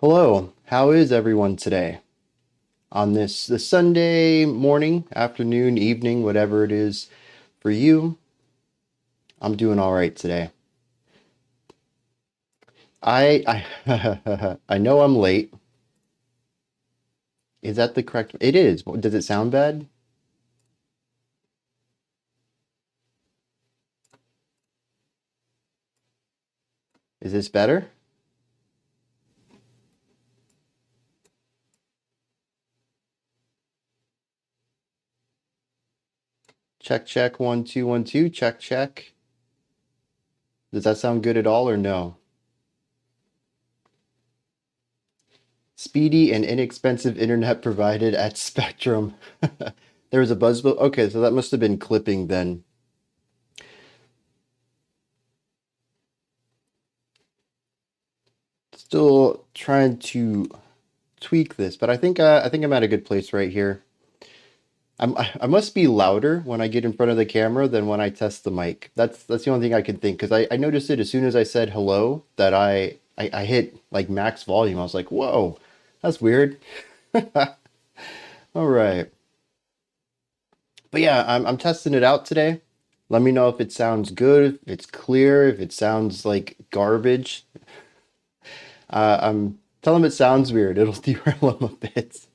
Hello, how is everyone today? On this Sunday morning, afternoon, evening, whatever it is for you, I'm doing all right today. I I know I'm late. Is that the correct? It is. Does it sound bad? Is this better? Check, check, 1 2 1 2. Check, check. Does that sound good at all or no? Speedy and inexpensive internet provided at Spectrum. There was a buzz. Okay, so that must have been clipping then. Still trying to tweak this, but I think I'm at a good place right here. I must be louder when I get in front of the camera than when I test the mic. That's the only thing I can think, because I noticed it as soon as I said hello that I hit like max volume. I was like, whoa, that's weird. All right. But yeah, I'm testing it out today. Let me know if it sounds good, if it's clear, if it sounds like garbage. I'm tell them it sounds weird. It'll derail them a bit.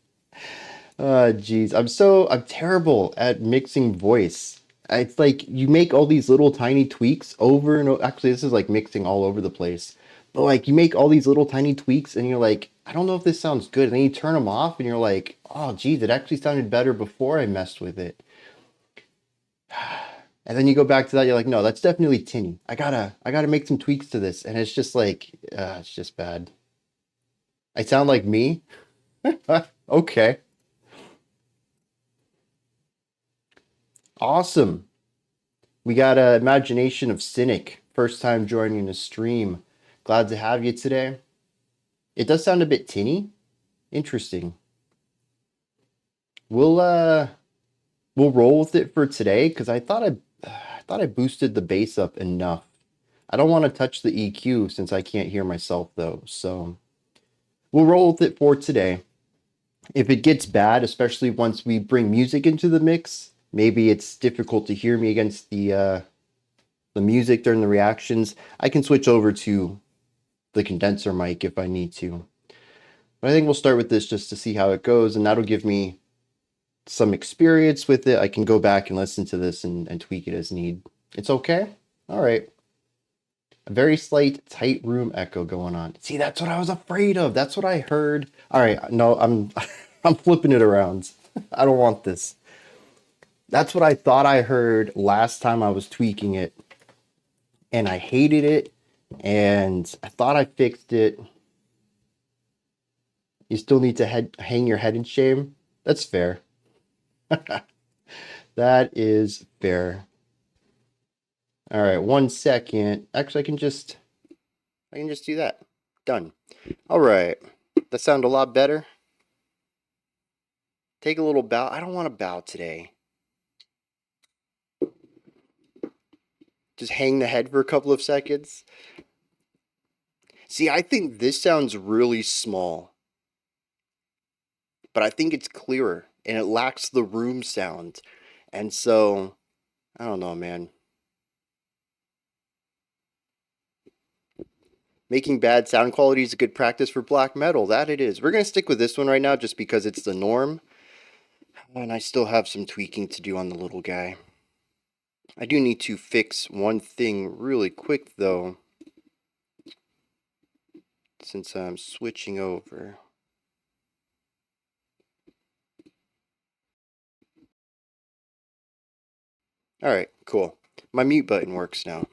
Geez, I'm terrible at mixing voice. It's like you make all these little tiny tweaks over and over. Actually, this is like mixing all over the place. But like you make all these little tiny tweaks and you're like, I don't know if this sounds good. And then you turn them off and you're like, oh, geez, it actually sounded better before I messed with it. And then you go back to that, you're like, no, that's definitely tinny. I gotta make some tweaks to this. And it's just like, it's just bad. I sound like me? Okay. Awesome. We got a Imagination of Cynic, first time joining the stream. Glad to have you today. It does sound a bit tinny. Interesting. We'll uh we'll roll with it for today because I thought I boosted the bass up enough. I don't want to touch the EQ since I can't hear myself though. So we'll roll with it for today. If it gets bad, especially once we bring music into the mix, maybe it's difficult to hear me against the music during the reactions, I can switch over to the condenser mic if I need to. But I think we'll start with this just to see how it goes, and that'll give me some experience with it. I can go back and listen to this and tweak it as need. It's okay? All right. A very slight tight room echo going on. See, that's what I was afraid of. That's what I heard. All right, no, I'm I'm flipping it around. I don't want this. That's what I thought I heard last time I was tweaking it, and I hated it, and I thought I fixed it. You still need to hang your head in shame. That's fair. That is fair. All right, 1 second. Actually, I can just do that. Done. All right. That sound a lot better. Take a little bow. I don't want to bow today. Just hang the head for a couple of seconds. See, I think this sounds really small, but I think it's clearer and it lacks the room sound. And so, I don't know, man. Making bad sound quality is a good practice for black metal. That it is. We're going to stick with this one right now just because it's the norm. And I still have some tweaking to do on the little guy. I do need to fix one thing really quick, though, since I'm switching over. Alright, cool. My mute button works now.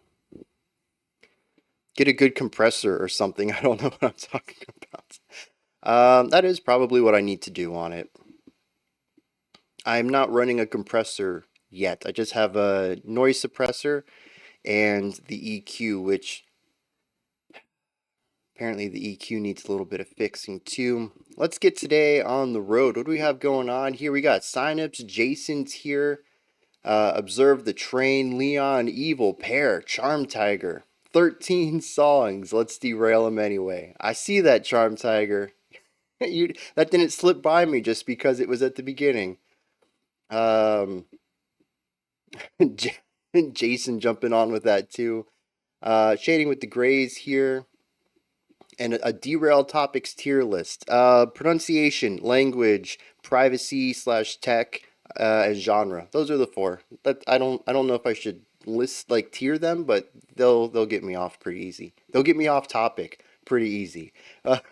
Get a good compressor or something. I don't know what I'm talking about. That is probably what I need to do on it. I'm not running a compressor yet. I just have a noise suppressor and the EQ, which apparently the EQ needs a little bit of fixing too. Let's get today on the road. What do we have going on here? We got signups. Jason's here. Observe the Train, Leon, Evil, Pear, Charm Tiger, 13 songs. Let's derail them anyway. I see that, Charm Tiger. That didn't slip by me just because it was at the beginning. Jason jumping on with that too. Shading with the grays here. And a derailed topics tier list. Pronunciation, language, privacy/tech, and genre. Those are the four. I don't know if I should list tier them, but they'll get me off pretty easy. They'll get me off topic pretty easy. Let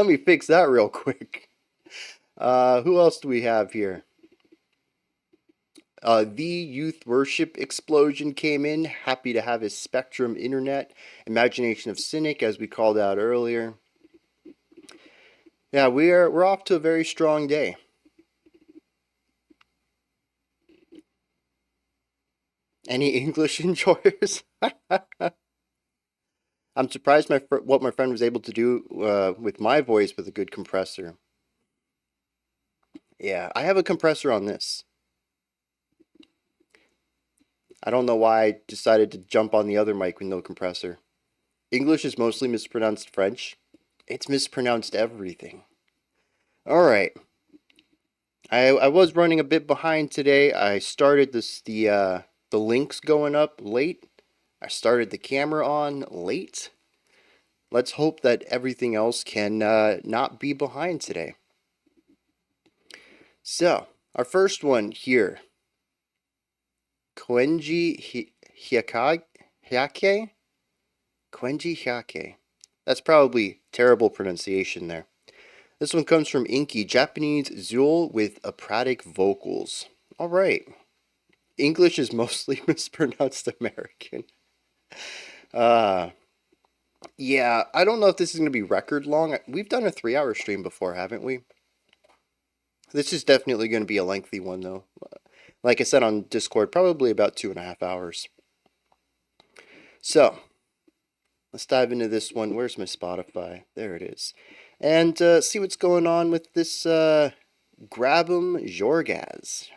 me fix that real quick. Who else do we have here? The Youth Worship Explosion came in. Happy to have his Spectrum Internet. Imagination of Cynic, as we called out earlier. Yeah, we're off to a very strong day. Any English enjoyers? I'm surprised what my friend was able to do with my voice with a good compressor. Yeah, I have a compressor on this. I don't know why I decided to jump on the other mic with no compressor. English is mostly mispronounced French. It's mispronounced everything. Alright. I was running a bit behind today. I started the links going up late. I started the camera on late. Let's hope that everything else can not be behind today. So, our first one here. Koenji Hyakkei? Koenji Hyakkei. That's probably terrible pronunciation there. This one comes from Inky, Japanese Zool with operatic vocals. Alright. English is mostly mispronounced American. Yeah, I don't know if this is going to be record long. We've done a 3-hour stream before, haven't we? This is definitely going to be a lengthy one, though. Like I said on Discord, probably about 2.5 hours. So, let's dive into this one. Where's my Spotify? There it is. And see what's going on with this Grahbem Jorgazz.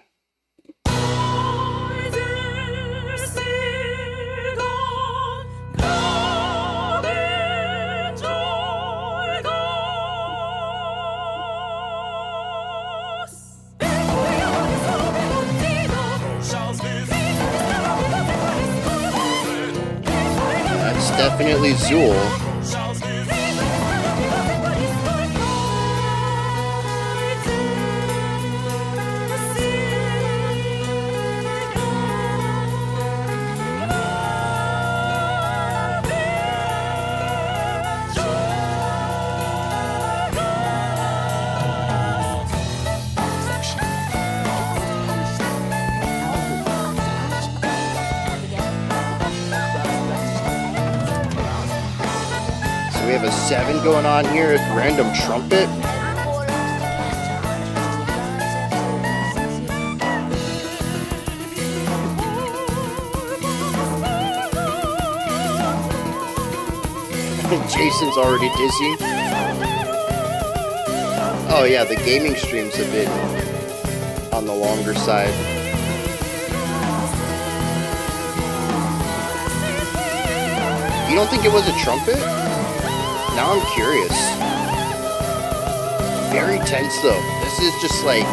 Definitely Zool. We have a 7 going on here at random trumpet. Jason's already dizzy. Oh yeah, the gaming stream's a bit on the longer side. You don't think it was a trumpet? Now I'm curious. Very tense though. This is just like...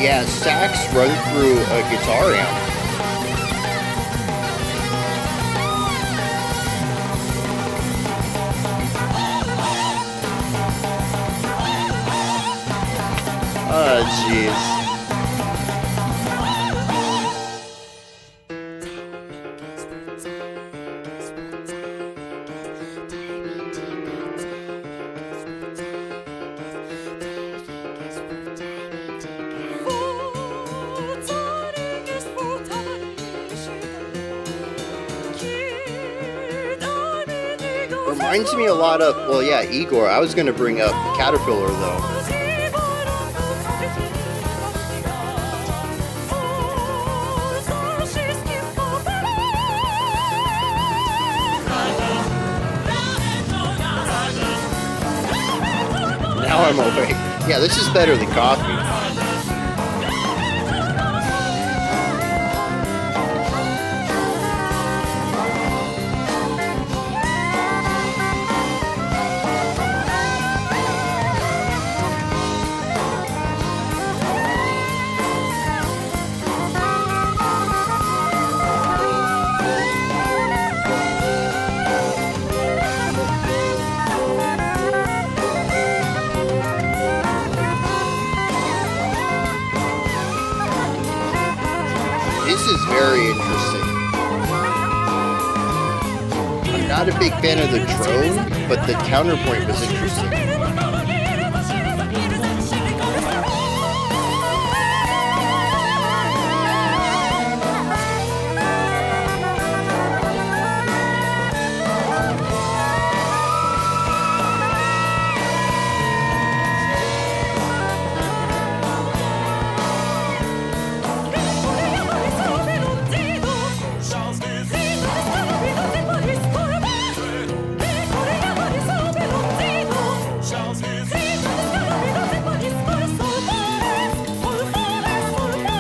Yeah, sax run through a guitar amp. Oh, jeez. Reminds me a lot of, well, yeah, Igor. I was going to bring up Caterpillar, though. Now I'm awake. Yeah, this is better than coffee. This is very interesting. I'm not a big fan of the drone, but the counterpoint was interesting.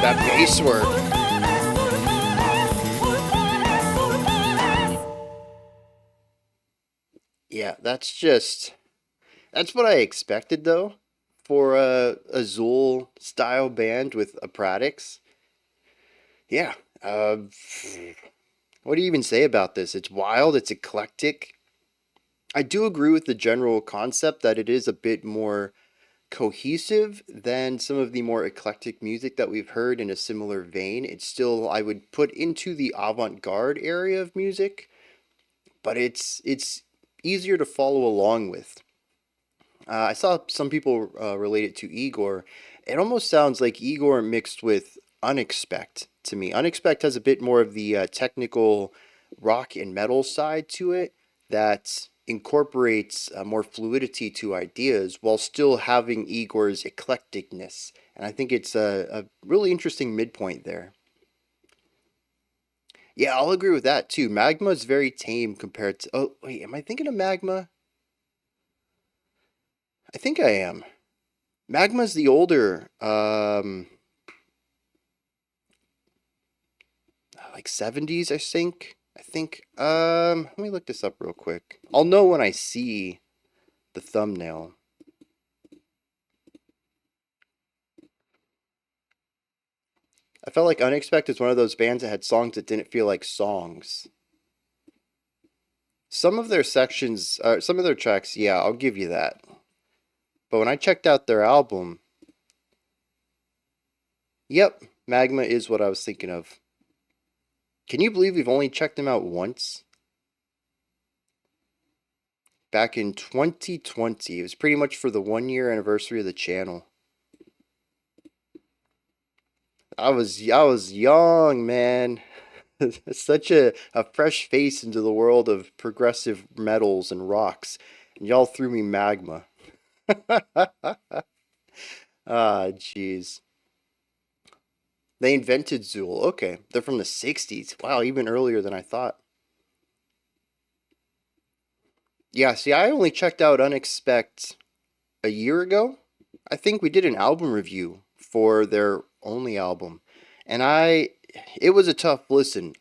That bass work. Yeah, that's what I expected though for a Zool style band with Apratix. Yeah. What do you even say about this? It's wild, it's eclectic. I do agree with the general concept that it is a bit more cohesive than some of the more eclectic music that we've heard in a similar vein. It's still, I would put into the avant-garde area of music, but it's easier to follow along with. I saw some people relate it to Igor. It almost sounds like Igor mixed with Unexpect to me. Unexpect has a bit more of the technical rock and metal side to it that incorporates more fluidity to ideas while still having Igor's eclecticness. And I think it's a really interesting midpoint there. Yeah, I'll agree with that too. Magma is very tame compared to. Oh, wait, am I thinking of Magma? I think I am. Magma's the older, like 70s, I think. Let me look this up real quick. I'll know when I see the thumbnail. I felt like Unexpected is one of those bands that had songs that didn't feel like songs. Some of their sections, some of their tracks, yeah, I'll give you that. But when I checked out their album, yep, Magma is what I was thinking of. Can you believe we've only checked them out once? Back in 2020. It was pretty much for the 1 year anniversary of the channel. I was young, man. Such a fresh face into the world of progressive metals and rocks. And y'all threw me Magma. Ah, jeez. They invented Zool. Okay. They're from the 60s. Wow, even earlier than I thought. Yeah, see, I only checked out Unexpect a year ago. I think we did an album review for their only album. And it was a tough listen.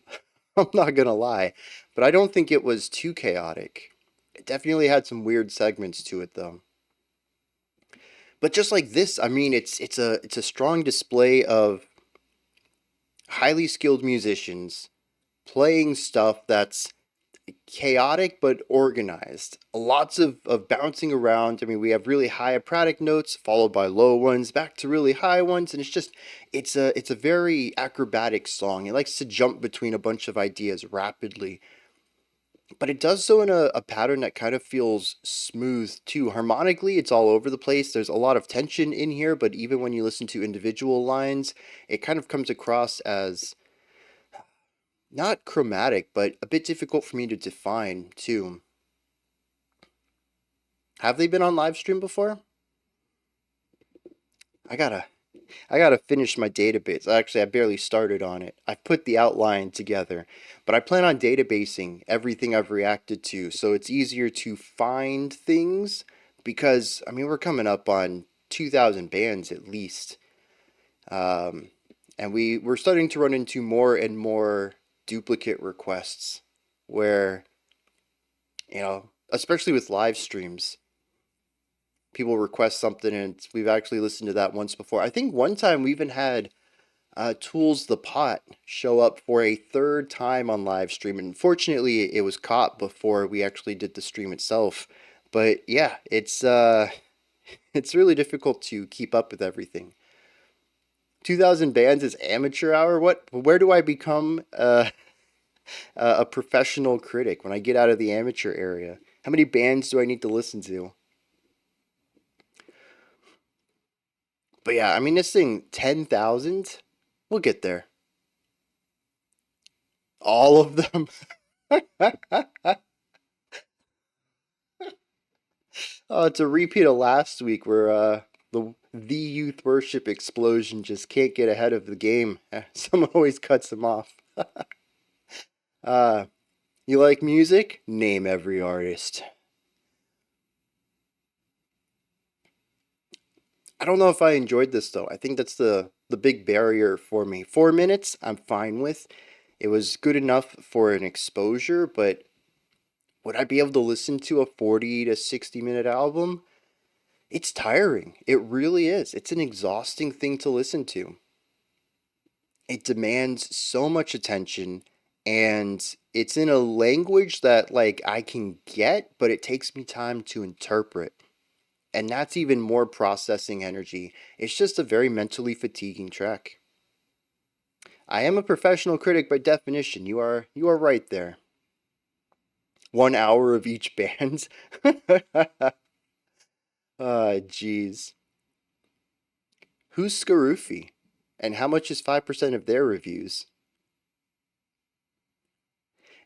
I'm not gonna lie. But I don't think it was too chaotic. It definitely had some weird segments to it though. But just like this, I mean, it's a strong display of highly skilled musicians playing stuff that's chaotic but organized. Lots of bouncing around. I mean, we have really high operatic notes followed by low ones, back to really high ones, and it's a very acrobatic song. It likes to jump between a bunch of ideas rapidly. But it does so in a pattern that kind of feels smooth too. Harmonically, it's all over the place. There's a lot of tension in here, but even when you listen to individual lines, it kind of comes across as not chromatic, but a bit difficult for me to define too. Have they been on live stream before? I gotta finish my database. Actually, I barely started on it. I've put the outline together, but I plan on databasing everything I've reacted to, so it's easier to find things because I mean we're coming up on 2,000 bands at least, and we're starting to run into more and more duplicate requests, where especially with live streams, people request something and we've actually listened to that once before. I think one time we even had Tools the Pot show up for a third time on live stream. And fortunately, it was caught before we actually did the stream itself. But yeah, it's really difficult to keep up with everything. 2,000 bands is amateur hour. What? Where do I become a professional critic when I get out of the amateur area? How many bands do I need to listen to? But yeah, I mean, this thing, 10,000, we'll get there. All of them. It's a repeat of last week where the youth worship explosion just can't get ahead of the game. Someone always cuts him off. uh, you like music? Name every artist. I don't know if I enjoyed this though. I think that's the big barrier for me. 4 minutes, I'm fine with. It was good enough for an exposure, but would I be able to listen to a 40 to 60 minute album? It's tiring. It really is. It's an exhausting thing to listen to. It demands so much attention, and it's in a language that like I can get, but it takes me time to interpret. And that's even more processing energy. It's just a very mentally fatiguing track. I am a professional critic by definition. You are right there. 1 hour of each band. Ah, jeez. Who's Skarufi? And how much is 5% of their reviews?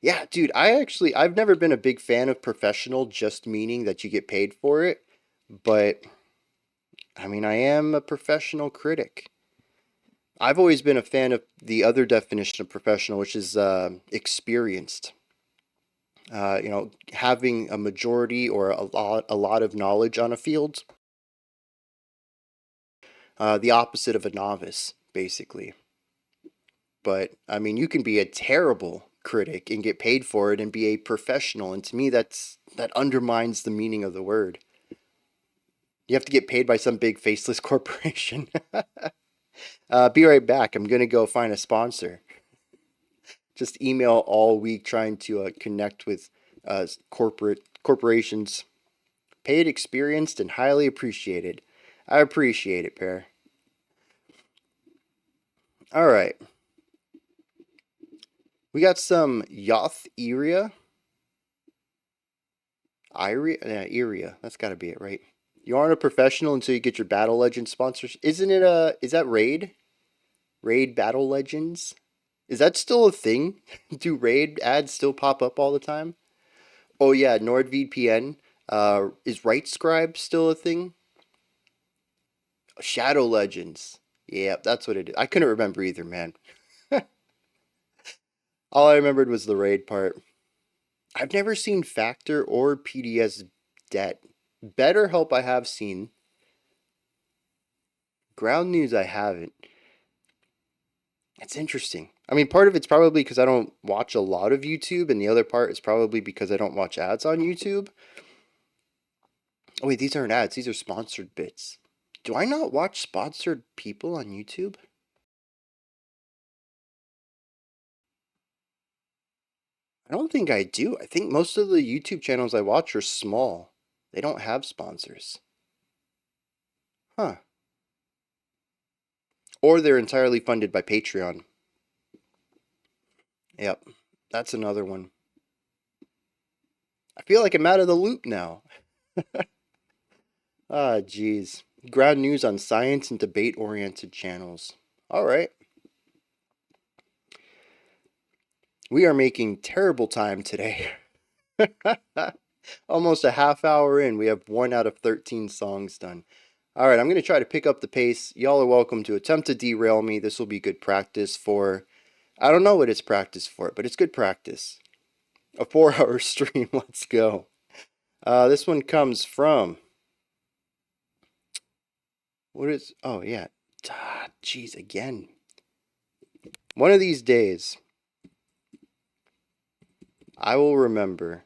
Yeah, dude, I've never been a big fan of professional, just meaning that you get paid for it. But, I mean, I am a professional critic. I've always been a fan of the other definition of professional, which is experienced. Having a majority or a lot of knowledge on a field. The opposite of a novice, basically. But I mean, you can be a terrible critic and get paid for it and be a professional, and to me, that undermines the meaning of the word. You have to get paid by some big faceless corporation. Be right back. I'm gonna go find a sponsor. Just email all week trying to connect with corporations. Paid, experienced, and highly appreciated. I appreciate it, Pear. All right. We got some Yoth Iria. Iria. That's got to be it, right? You aren't a professional until you get your Battle Legends sponsorship. Isn't it is that Raid? Raid Battle Legends? Is that still a thing? Do Raid ads still pop up all the time? Oh yeah, NordVPN. Is RightScribe still a thing? Shadow Legends. Yeah, that's what it is. I couldn't remember either, man. All I remembered was the raid part. I've never seen Factor or PDS Debt. BetterHelp I have seen. Ground News I haven't. It's interesting. I mean, part of it's probably because I don't watch a lot of YouTube, and the other part is probably because I don't watch ads on YouTube. Oh wait, these aren't ads. These are sponsored bits. Do I not watch sponsored people on YouTube? I don't think I do. I think most of the YouTube channels I watch are small. They don't have sponsors. Huh. Or they're entirely funded by Patreon. Yep, that's another one. I feel like I'm out of the loop now. Ah, geez. Ground news on science and debate-oriented channels. All right. We are making terrible time today. Almost a half hour in, we have 1 out of 13 songs done. All right, I'm going to try to pick up the pace. Y'all are welcome to attempt to derail me. This will be good practice for... I don't know what it's practice for, but it's good practice. A 4-hour stream. Let's go. This one comes from What is... Oh, yeah. Jeez, again. One of these days, I will remember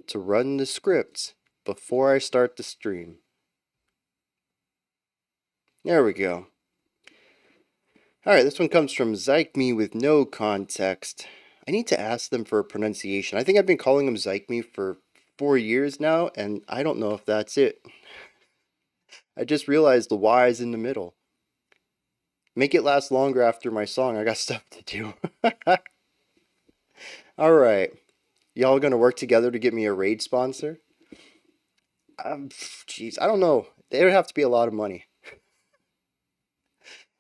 to run the script before I start the stream. There we go. Alright, this one comes from Zyke Me with no context. I need to ask them for a pronunciation. I think I've been calling them Zyke Me for 4 years now, and I don't know if that's it. I just realized the Y is in the middle. Make it last longer after my song. I got stuff to do. Alright. Y'all gonna work together to get me a raid sponsor? Jeez, I don't know. There would have to be a lot of money.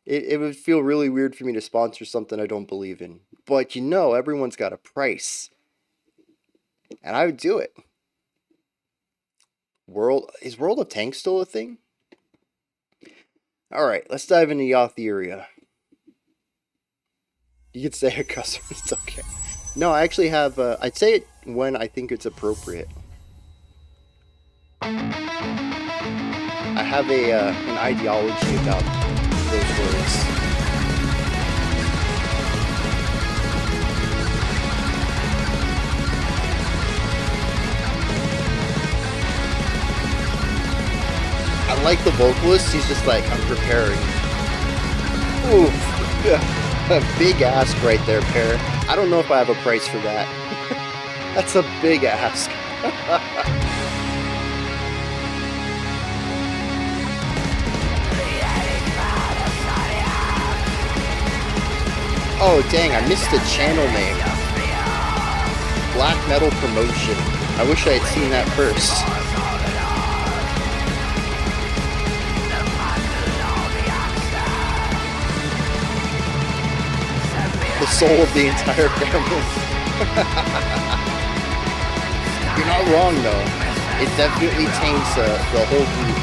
It would feel really weird for me to sponsor something I don't believe in. But you know, everyone's got a price. And I would do it. Is World of Tanks still a thing? Alright, let's dive into Yoth Iria. You could say a customer, it's okay. No, I actually have, I'd say it when I think it's appropriate. I have an ideology about those words. I like the vocalist, he's just like, I'm preparing. Ooh, a big ask right there, Pear. I don't know if I have a price for that. That's a big ask. Oh dang, I missed the channel name. Black Metal Promotion. I wish I had seen that first. The soul of the entire family. You're not wrong though. It definitely taints the whole group.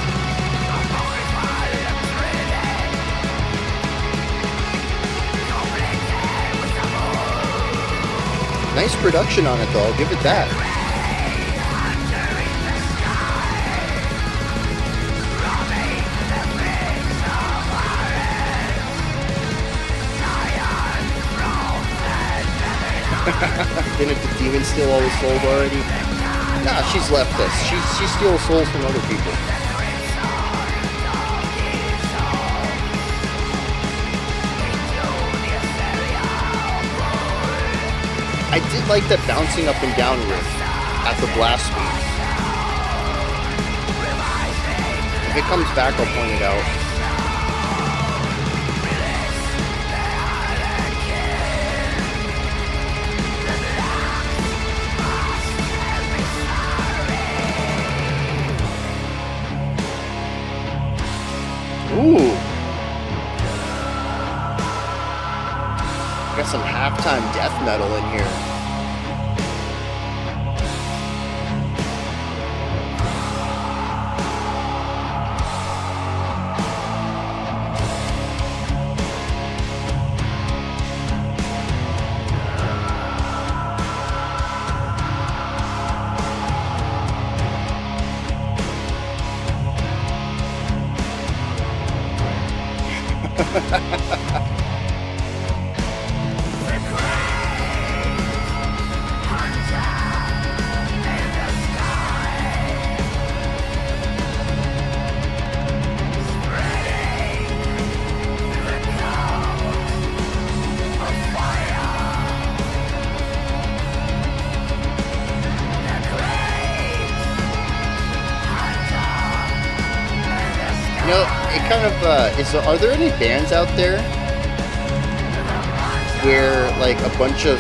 Nice production on it though, I'll give it that. Didn't the demon steal all the souls already? Nah, she's left us. She steals souls from other people. I did like that bouncing up and down riff at the blast speed. If it comes back, I'll point it out. Ooh! Got some halftime death metal in here. You know, it kind of, are there any bands out there where, like, a bunch of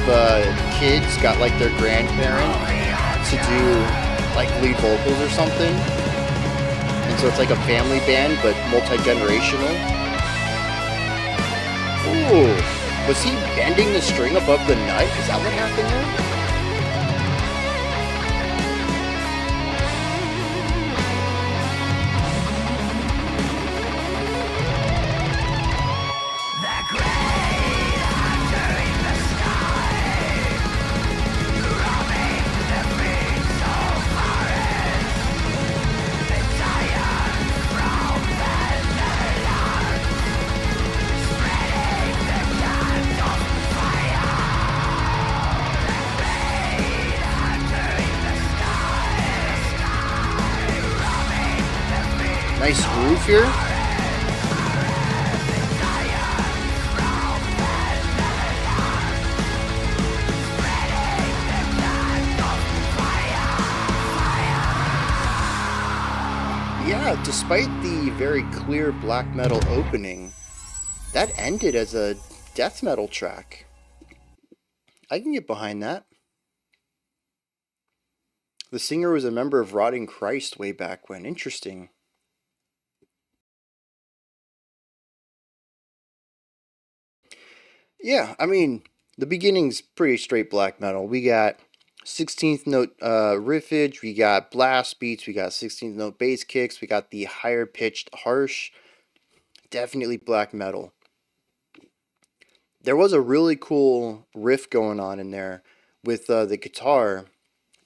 kids got, like, their grandparent to do, like, lead vocals or something? And so it's like a family band, but multi-generational? Ooh, was he bending the string above the nut? Is that what happened there? Nice groove here. Yeah, despite the very clear black metal opening, that ended as a death metal track. I can get behind that. The singer was a member of Rotting Christ way back when. Interesting. Yeah, I mean, the beginning's pretty straight black metal. We got 16th note riffage, we got blast beats, we got 16th note bass kicks, we got the higher pitched harsh. Definitely black metal. There was a really cool riff going on in there with the guitar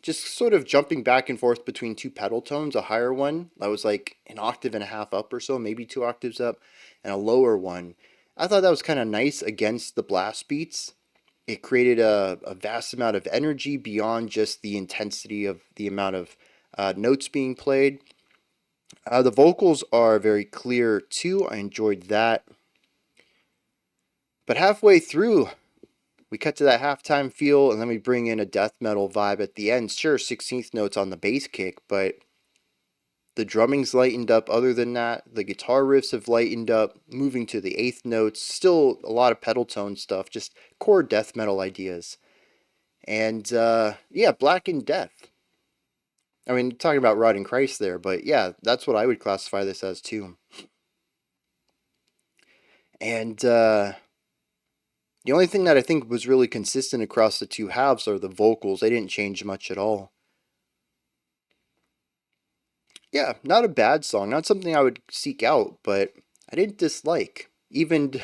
just sort of jumping back and forth between two pedal tones, a higher one that was like an octave and a half up or so, maybe 2 octaves up, and a lower one. I thought that was kind of nice against the blast beats. It created a vast amount of energy beyond just the intensity of the amount of notes being played. The vocals are very clear too. I enjoyed that. But halfway through, we cut to that halftime feel, and then we bring in a death metal vibe at the end. Sure, 16th notes on the bass kick, but the drumming's lightened up. Other than that, the guitar riffs have lightened up, moving to the 8th notes. Still a lot of pedal tone stuff, just core death metal ideas. And yeah, Black and Death. I mean, talking about Rotting Christ there, but yeah, that's what I would classify this as too. And the only thing that I think was really consistent across the two halves are the vocals. They didn't change much at all. Yeah, not a bad song. Not something I would seek out, but I didn't dislike. Even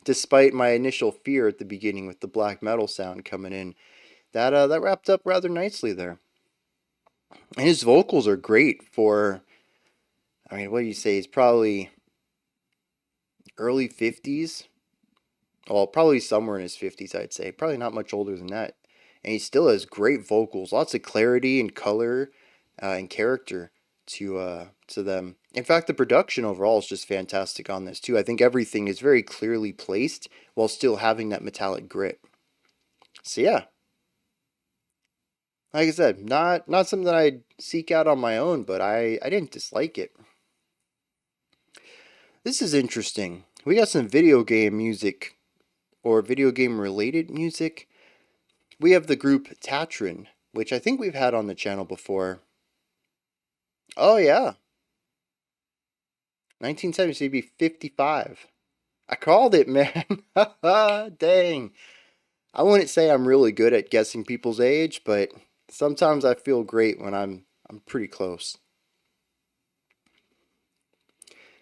despite my initial fear at the beginning with the black metal sound coming in. That wrapped up rather nicely there. And his vocals are great for, I mean, what do you say? He's probably early 50s. Well, probably somewhere in his 50s, I'd say. Probably not much older than that. And he still has great vocals. Lots of clarity and color and character to them. In fact, the production overall is just fantastic on this, too. I think everything is very clearly placed while still having that metallic grit. So, yeah. Like I said, not something that I'd seek out on my own, but I didn't dislike it. This is interesting. We got some video game music, or video game related music. We have the group Tatran, which I think we've had on the channel before. Oh yeah. 1970, so he'd be 55. I called it, man. Dang. I wouldn't say I'm really good at guessing people's age, but sometimes I feel great when I'm pretty close.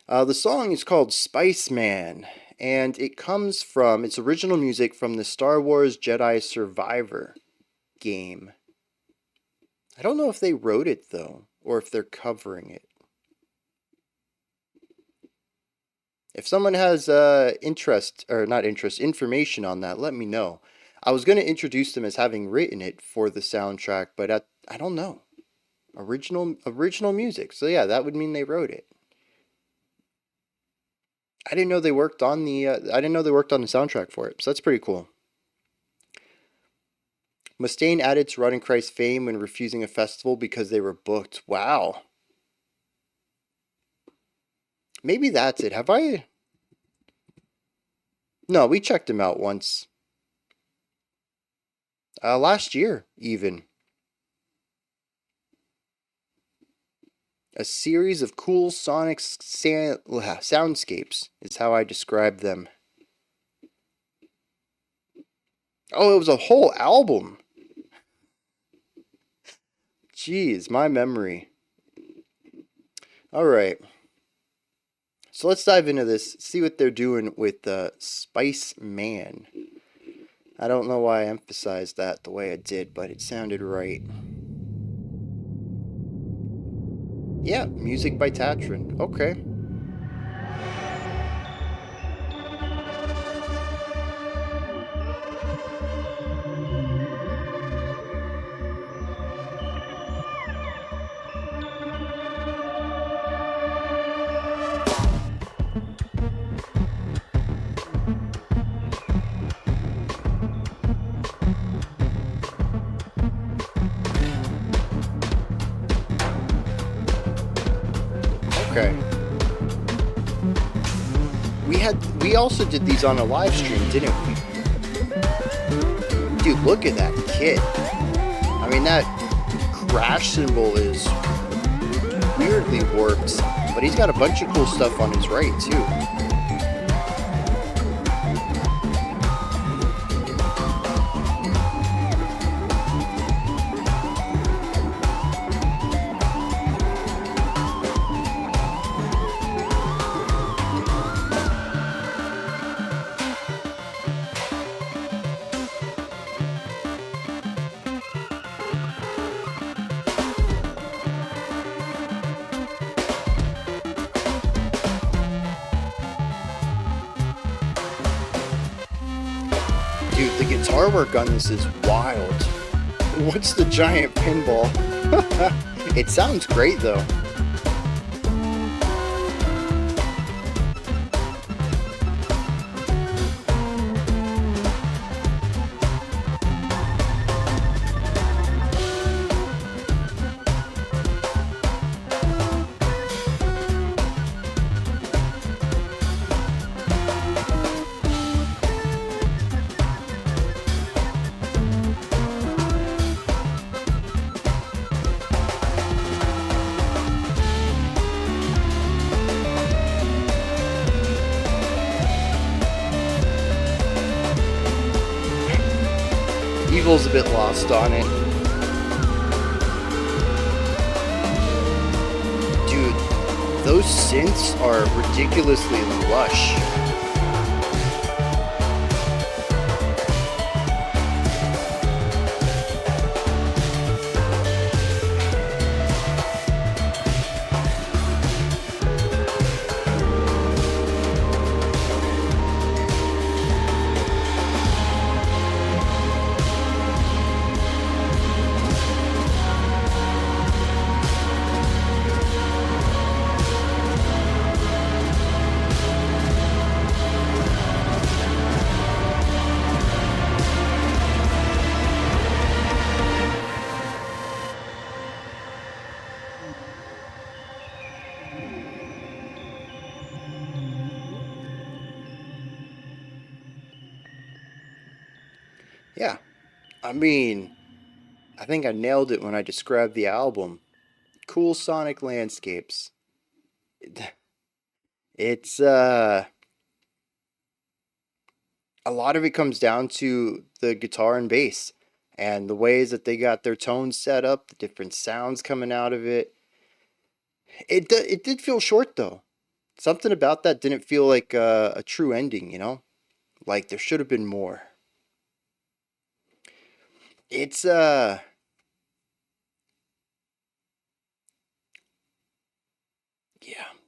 The song is called Spiceman, and it comes from, its original music from the Star Wars Jedi Survivor game. I don't know if they wrote it, though, or if they're covering it. If someone has information on that, let me know. I was going to introduce them as having written it for the soundtrack, but I don't know. Original music. So yeah, that would mean they wrote it. I didn't know they worked on the soundtrack for it. So that's pretty cool. Mustaine added to Rotting Christ's fame when refusing a festival because they were booked. Wow. Maybe that's it. Have I? No, we checked him out once. Last year, even. A series of cool sonic soundscapes is how I describe them. Oh, it was a whole album. Jeez, my memory. All right. So let's dive into this, see what they're doing with Spiceman. I don't know why I emphasized that the way I did, but it sounded right. Yeah, music by Tatran. Okay. Okay. We also did these on a live stream, didn't we? Dude, look at that kit. I mean, that crash symbol is weirdly warped, but he's got a bunch of cool stuff on his right, too. Dude, the guitar work on this is wild. What's the giant pinball? It sounds great, though. Evil's a bit lost on it. Dude, those synths are ridiculously lush. Yeah, I mean, I think I nailed it when I described the album. Cool sonic landscapes. It's a lot of it comes down to the guitar and bass and the ways that they got their tones set up, the different sounds coming out of it. It did feel short though. Something about that didn't feel like a true ending, you know? Like there should have been more. It's yeah.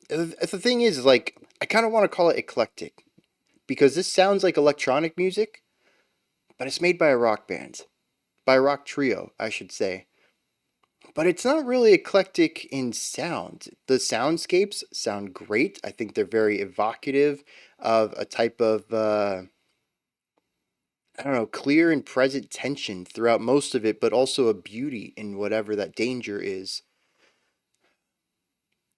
The thing is like I kind of want to call it eclectic because this sounds like electronic music, but it's made by a rock band, by a rock trio, I should say. But it's not really eclectic in sound. The soundscapes sound great. I think they're very evocative of a type of I don't know, clear and present tension throughout most of it, but also a beauty in whatever that danger is.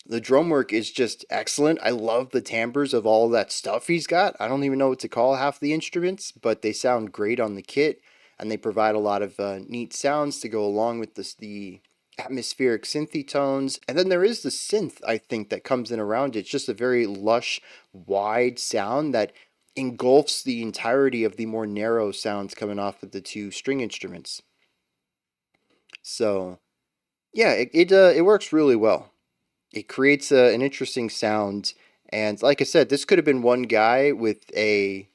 The drum work is just excellent. I love the timbres of all that stuff he's got. I don't even know what to call half the instruments, but they sound great on the kit, and they provide a lot of neat sounds to go along with the atmospheric synthy tones. And then there is the synth, I think, that comes in around it. It's just a very lush, wide sound that engulfs the entirety of the more narrow sounds coming off of the two string instruments. So, yeah, it works really well. It creates an interesting sound, and like I said, this could have been one guy with a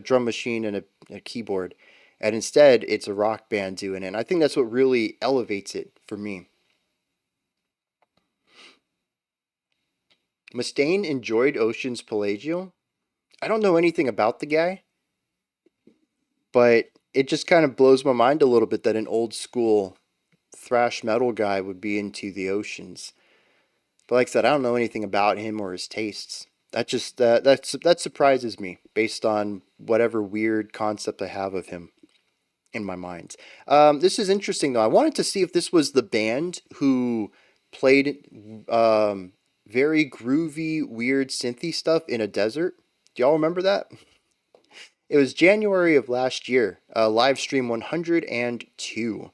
drum machine and a keyboard, and instead it's a rock band doing it. And I think that's what really elevates it for me. Mustaine enjoyed Ocean's Pelagial. I don't know anything about the guy, but it just kind of blows my mind a little bit that an old school thrash metal guy would be into the Oceans. But like I said, I don't know anything about him or his tastes. That surprises me based on whatever weird concept I have of him in my mind. This is interesting though. I wanted to see if this was the band who played very groovy, weird synthy stuff in a desert. Do y'all remember that? It was January of last year, Livestream 102.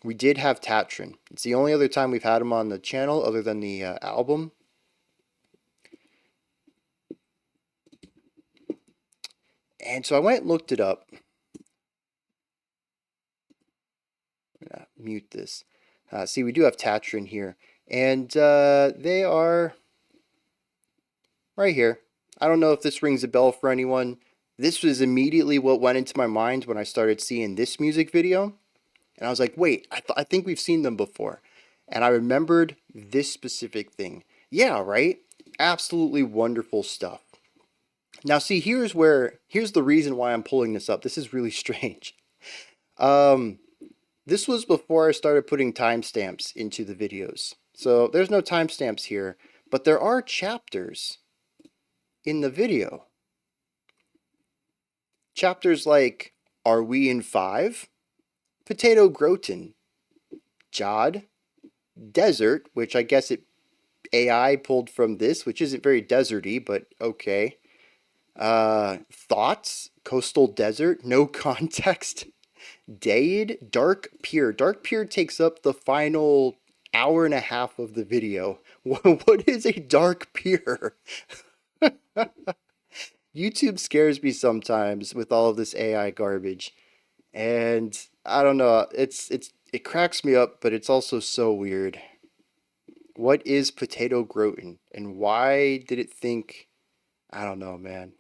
We did have Tatran. It's the only other time we've had him on the channel other than the album. And so I went and looked it up. I'm gonna mute this. See, we do have Tatran here. And they are right here. I don't know if this rings a bell for anyone. This was immediately what went into my mind when I started seeing this music video. And I was like, wait, I think we've seen them before. And I remembered this specific thing. Yeah, right? Absolutely wonderful stuff. Now, see, here's the reason why I'm pulling this up. This is really strange. This was before I started putting timestamps into the videos. So there's no timestamps here, but there are chapters in the video. Chapters like, Are We in 5? Potato Groton, Jod, Desert, which I guess AI pulled from this, which isn't very deserty, but okay. Thoughts, Coastal Desert, No Context, Dade, Dark Pier. Dark Pier takes up the final hour and a half of the video. What is a Dark Pier? YouTube scares me sometimes with all of this AI garbage. And I don't know, it cracks me up, but it's also so weird. What is Potato Groton? And why did it think, I don't know, man.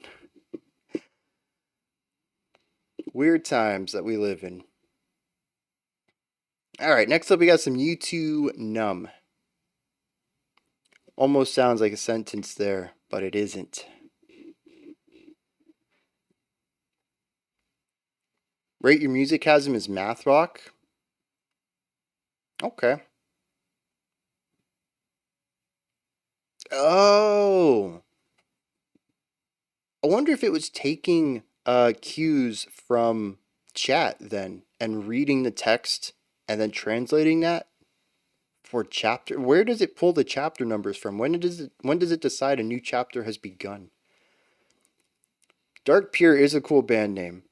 Weird times that we live in. Alright, next up we got some U2 Numb. Almost sounds like a sentence there, but it isn't. Rate Your Music has him as math rock. Okay. Oh. I wonder if it was taking cues from chat then and reading the text and then translating that for chapter. Where does it pull the chapter numbers from? When does it decide a new chapter has begun? Dark Pier is a cool band name.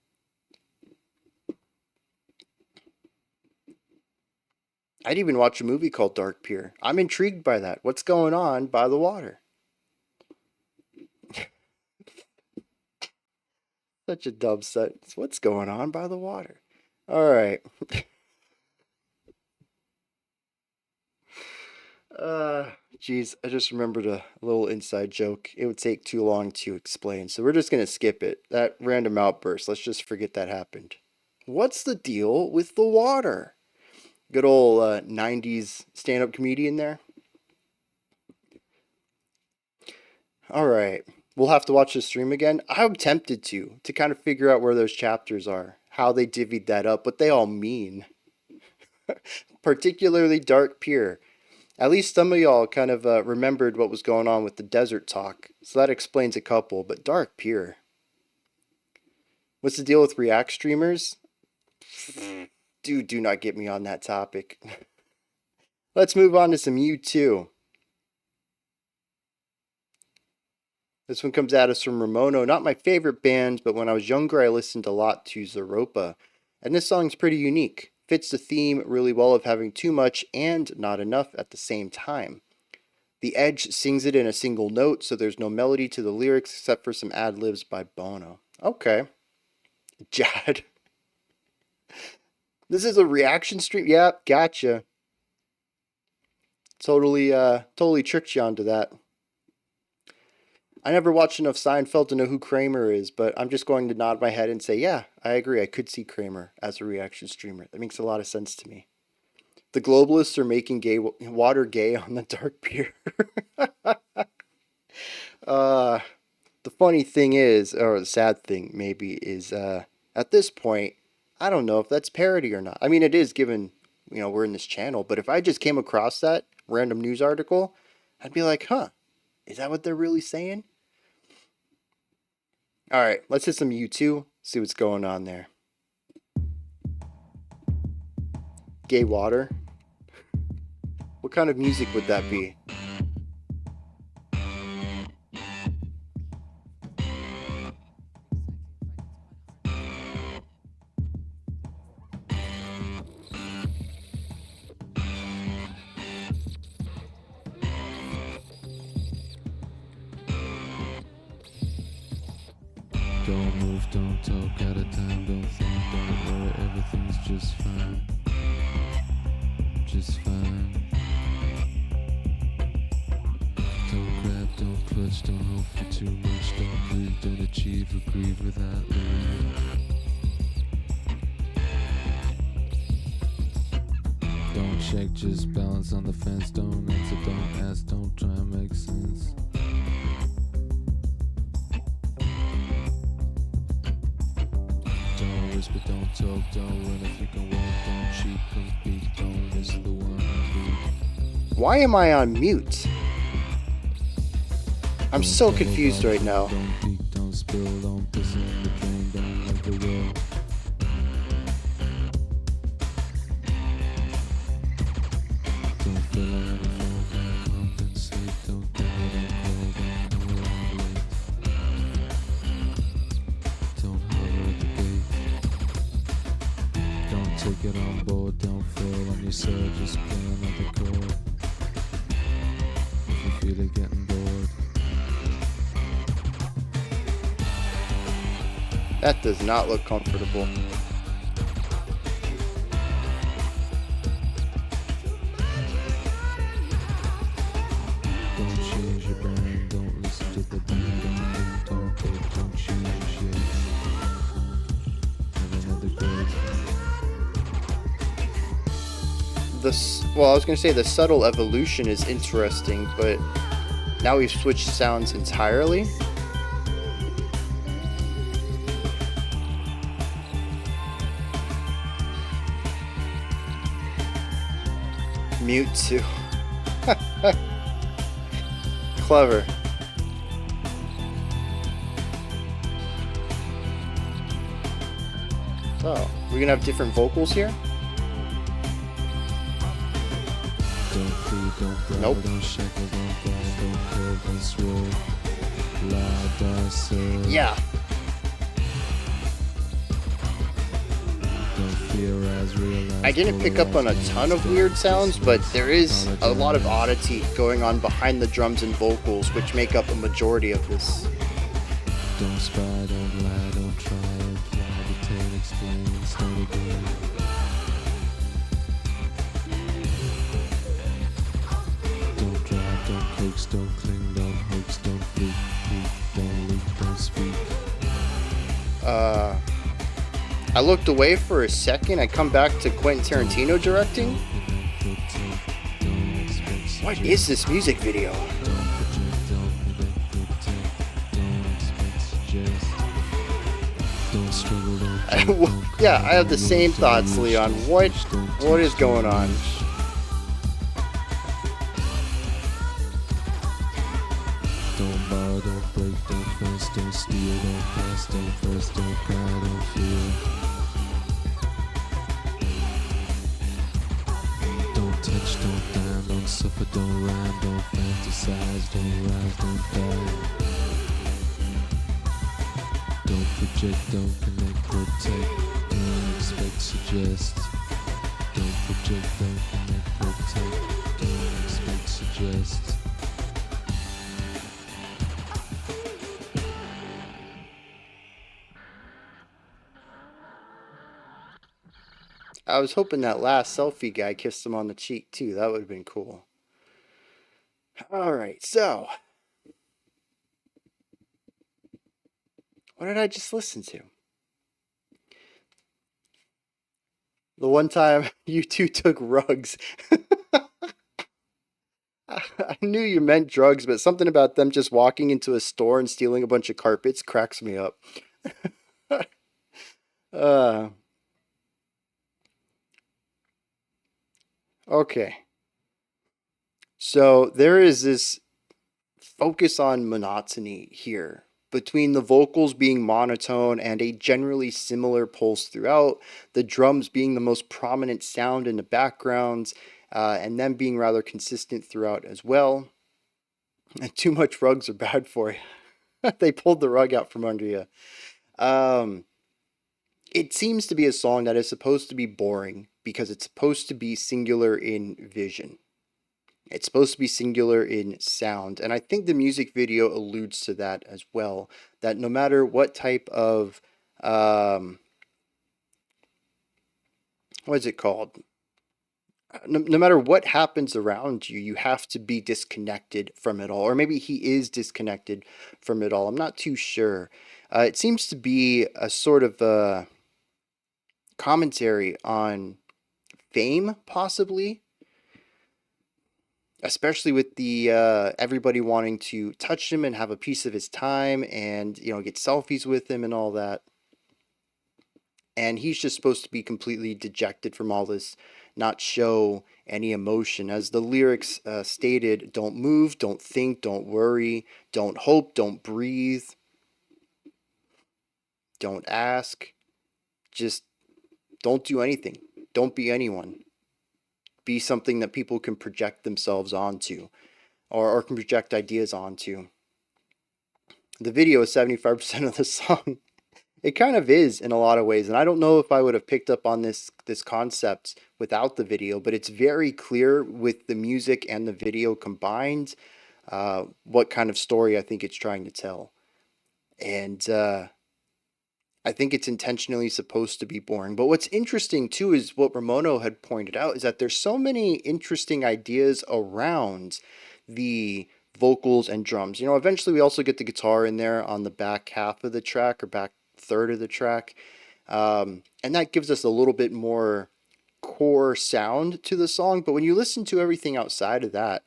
I'd even watch a movie called Dark Pier. I'm intrigued by that. What's going on by the water? Such a dumb sentence. What's going on by the water? All right. Geez, I just remembered a little inside joke. It would take too long to explain, so we're just gonna skip it. That random outburst, let's just forget that happened. What's the deal with the water? Good old 90s stand-up comedian there. All right, we'll have to watch the stream again. I'm tempted to kind of figure out where those chapters are, how they divvied that up, what they all mean. Particularly Dark Pier. At least some of y'all kind of remembered what was going on with the desert talk, so that explains a couple, but Dark Pier. What's the deal with React streamers? Dude, do not get me on that topic. Let's move on to some U2. This one comes at us from Ramono. Not my favorite band, but when I was younger, I listened a lot to Zeropa. And this song's pretty unique. Fits the theme really well of having too much and not enough at the same time. The Edge sings it in a single note, so there's no melody to the lyrics except for some ad-libs by Bono. Okay. Jad. This is a reaction stream? Yep, gotcha. Totally tricked you onto that. I never watched enough Seinfeld to know who Kramer is, but I'm just going to nod my head and say, yeah, I agree. I could see Kramer as a reaction streamer. That makes a lot of sense to me. The globalists are making water gay on the Dark Pier. The funny thing is, or the sad thing maybe, is at this point, I don't know if that's parody or not. I mean, it is given, we're in this channel, but if I just came across that random news article, I'd be like, huh, is that what they're really saying? All right, let's hit some U2, see what's going on there. Gay water? What kind of music would that be? Don't move, don't talk, out of time, don't think, don't worry, everything's just fine. Just fine. Don't grab, don't clutch, don't hope for too much, don't breathe, don't achieve or grieve without leave. Don't check, just balance on the fence, don't answer, don't ask, don't try and make sense. Don't whisper, don't talk, don't run if you can walk, don't cheat, compete, don't miss the one. Why am I on mute? I'm so confused right now. Don't peek, don't spill, don't piss in the drain, don't let the will. Don't feel like anything, don't compensate, don't get it on cold, don't know where I'm late. Don't hover at the gate. Don't take it on board, don't fall on yourself, just play another chord. If you feel it getting bored. That does not look comfortable. Don't change your brain, don't listen to the band, don't take, don't change your shit. Have another grade. Well, I was going to say the subtle evolution is interesting, but now we've switched sounds entirely. Mute too. Clever. So, we're gonna have different vocals here? Don't plead, don't brag, Nope. don't shackle, don't brag, don't curve, don't swerve. Lie, die, serve. Yeah. Don't theorize, realize. I didn't pick up on a ton of weird sounds, but there is a lot of oddity going on behind the drums and vocals, which make up a majority of this. Don't spy, don't lie, don't try, imply, detain, explain, start again. Don't drive, don't coax, don't cling, don't hoax, don't fleek, don't leak, don't speak. I looked away for a second. I come back to Quentin Tarantino directing. What is this music video? Yeah, I have the same thoughts, Leon. What is going on? Don't borrow, don't break, don't fence, don't steal, don't pass, don't press, don't cry, don't feel. Don't touch, don't dine, don't suffer, don't rhyme, don't fantasize, don't rise, don't die. Don't project, don't connect, protect, don't expect, suggest. Don't project, don't connect, protect, don't expect, suggest. I was hoping that last selfie guy kissed him on the cheek too. That would have been cool. Alright, so. What did I just listen to? The one time you two took rugs. I knew you meant drugs, but something about them just walking into a store and stealing a bunch of carpets cracks me up. Okay. So there is this focus on monotony here, between the vocals being monotone and a generally similar pulse throughout, the drums being the most prominent sound in the backgrounds, and them being rather consistent throughout as well. And too much rugs are bad for you. They pulled the rug out from under you. It seems to be a song that is supposed to be boring because it's supposed to be singular in vision. It's supposed to be singular in sound, and I think the music video alludes to that as well. That no matter what type of what is it called? No matter what happens around you, you have to be disconnected from it all. Or maybe he is disconnected from it all. I'm not too sure. It seems to be a sort of a commentary on fame, possibly. Especially with the everybody wanting to touch him and have a piece of his time and, get selfies with him and all that. And he's just supposed to be completely dejected from all this, not show any emotion. As the lyrics stated, don't move, don't think, don't worry, don't hope, don't breathe, don't ask, just don't do anything. Don't be anyone. Be something that people can project themselves onto or can project ideas onto. The video is 75% of the song. It kind of is in a lot of ways, and I don't know if I would have picked up on this concept without the video, but it's very clear with the music and the video combined what kind of story I think it's trying to tell. And I think it's intentionally supposed to be boring. But what's interesting too is what Ramono had pointed out is that there's so many interesting ideas around the vocals and drums. Eventually we also get the guitar in there on the back half of the track or back third of the track. And that gives us a little bit more core sound to the song. But when you listen to everything outside of that,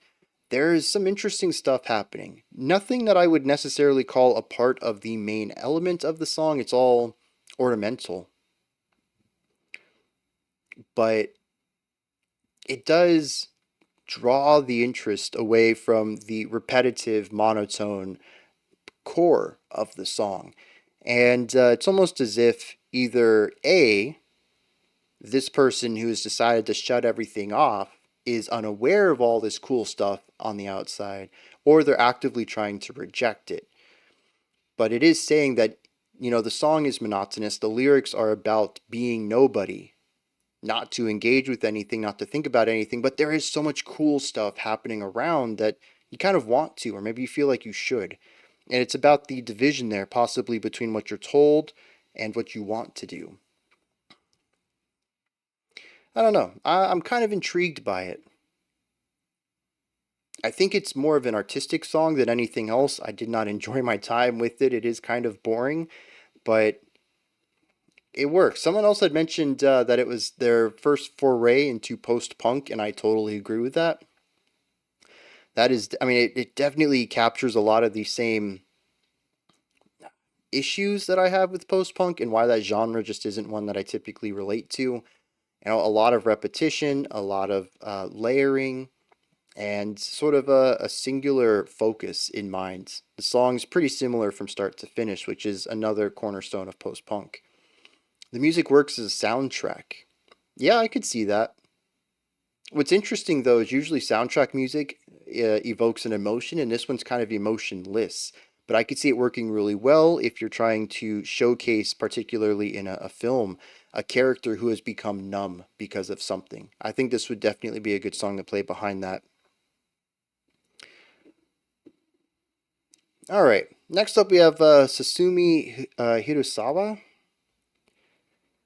there is some interesting stuff happening. Nothing that I would necessarily call a part of the main element of the song. It's all ornamental. But it does draw the interest away from the repetitive monotone core of the song. And it's almost as if either A, this person who has decided to shut everything off is unaware of all this cool stuff on the outside, or they're actively trying to reject it. But it is saying that, the song is monotonous. The lyrics are about being nobody, not to engage with anything, not to think about anything, but there is so much cool stuff happening around that you kind of want to, or maybe you feel like you should. And it's about the division there, possibly between what you're told and what you want to do. I don't know. I'm kind of intrigued by it. I think it's more of an artistic song than anything else. I did not enjoy my time with it. It is kind of boring, but it works. Someone else had mentioned that it was their first foray into post-punk, and I totally agree with that. That is, it definitely captures a lot of the same issues that I have with post-punk and why that genre just isn't one that I typically relate to. A lot of repetition, a lot of layering, and sort of a singular focus in mind. The song's pretty similar from start to finish, which is another cornerstone of post-punk. The music works as a soundtrack. Yeah, I could see that. What's interesting, though, is usually soundtrack music evokes an emotion, and this one's kind of emotionless. But I could see it working really well if you're trying to showcase, particularly in a film, a character who has become numb because of something. I think this would definitely be a good song to play behind that. All right, next up we have Susumu Hirasawa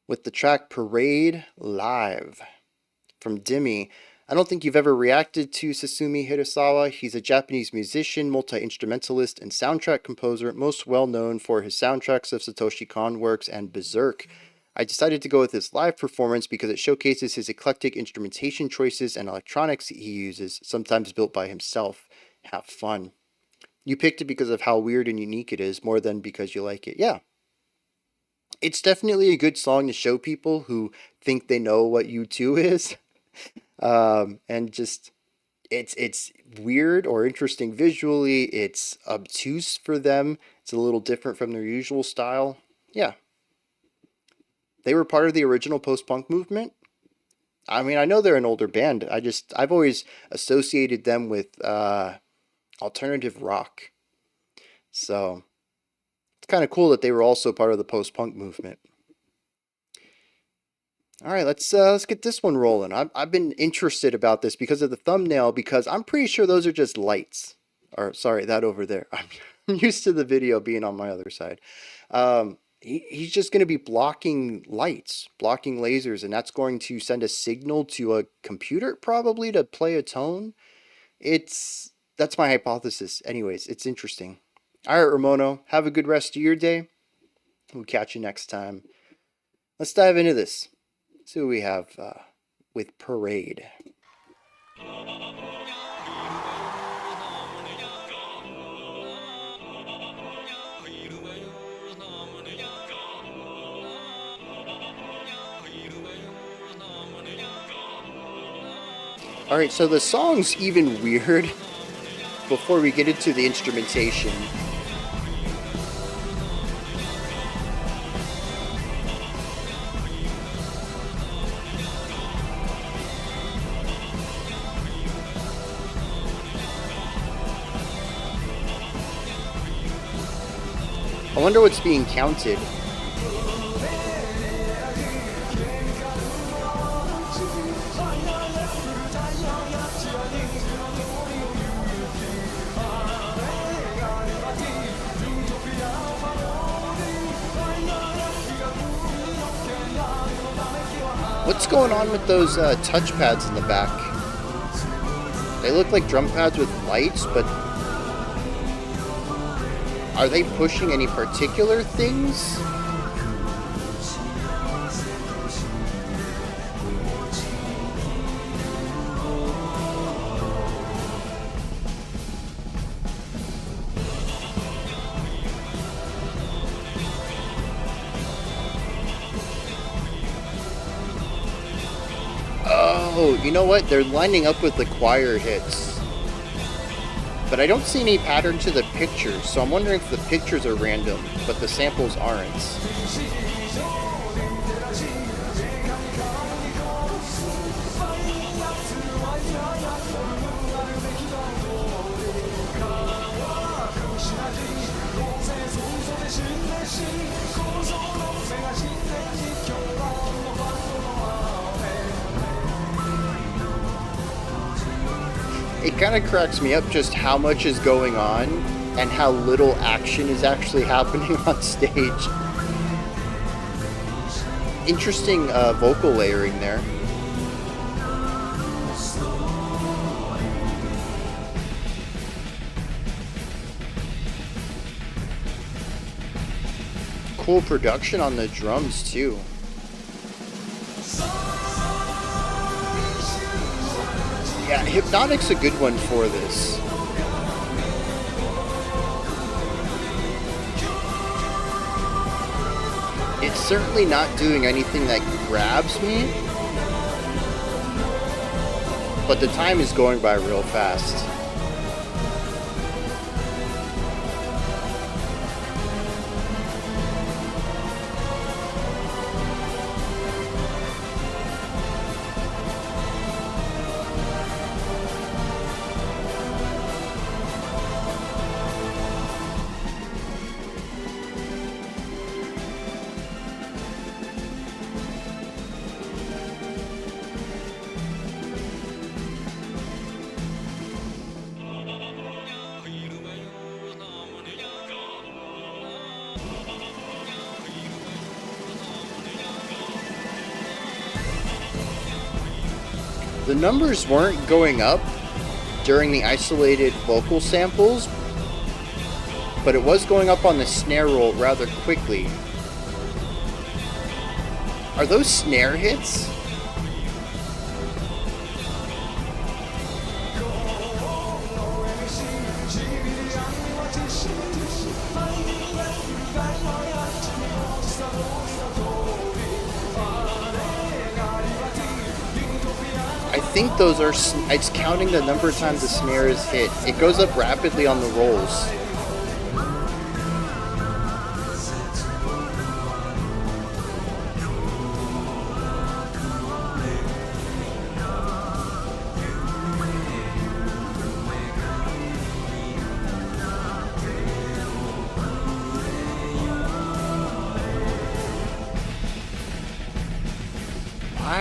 with the track Parade Live from Demi. I don't think you've ever reacted to Susumu Hirasawa. He's a Japanese musician, multi-instrumentalist, and soundtrack composer, most well known for his soundtracks of Satoshi Kon works and Berserk. I decided to go with his live performance because it showcases his eclectic instrumentation choices and electronics he uses, sometimes built by himself. Have fun. You picked it because of how weird and unique it is, more than because you like it. Yeah. It's definitely a good song to show people who think they know what U2 is. And just, it's weird or interesting visually. It's obtuse for them. It's a little different from their usual style. Yeah. They were part of the original post-punk movement. I know they're an older band. I've always associated them with alternative rock. So it's kind of cool that they were also part of the post-punk movement. All right, let's get this one rolling. I've been interested about this because of the thumbnail, because I'm pretty sure those are just lights. Or sorry, that over there. I'm used to the video being on my other side. He's just going to be blocking lights, blocking lasers, and that's going to send a signal to a computer probably to play a tone. That's my hypothesis. Anyways, it's interesting. All right, Ramono, have a good rest of your day. We'll catch you next time. Let's dive into this. See what we have with Parade. Alright, so the song's even weird before we get into the instrumentation. I wonder what's being counted. What's going on with those touch pads in the back? They look like drum pads with lights, but are they pushing any particular things? Oh, you know what? They're lining up with the choir hits. But I don't see any pattern to the pictures, so I'm wondering if the pictures are random, but the samples aren't. It kind of cracks me up just how much is going on and how little action is actually happening on stage. Interesting vocal layering there. Cool production on the drums too. Yeah, Hypnotic's a good one for this. It's certainly not doing anything that grabs me, but the time is going by real fast. The numbers weren't going up during the isolated vocal samples, but it was going up on the snare roll rather quickly. Are those snare hits? I think those are, it's counting the number of times the snare is hit. It goes up rapidly on the rolls.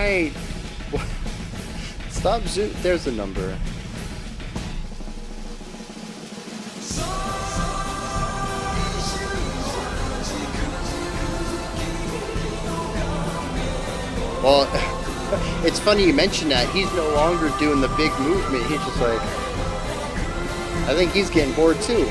right. Stop zoom. There's the number. Well, it's funny you mention that. He's no longer doing the big movement. He's just like, I think he's getting bored too.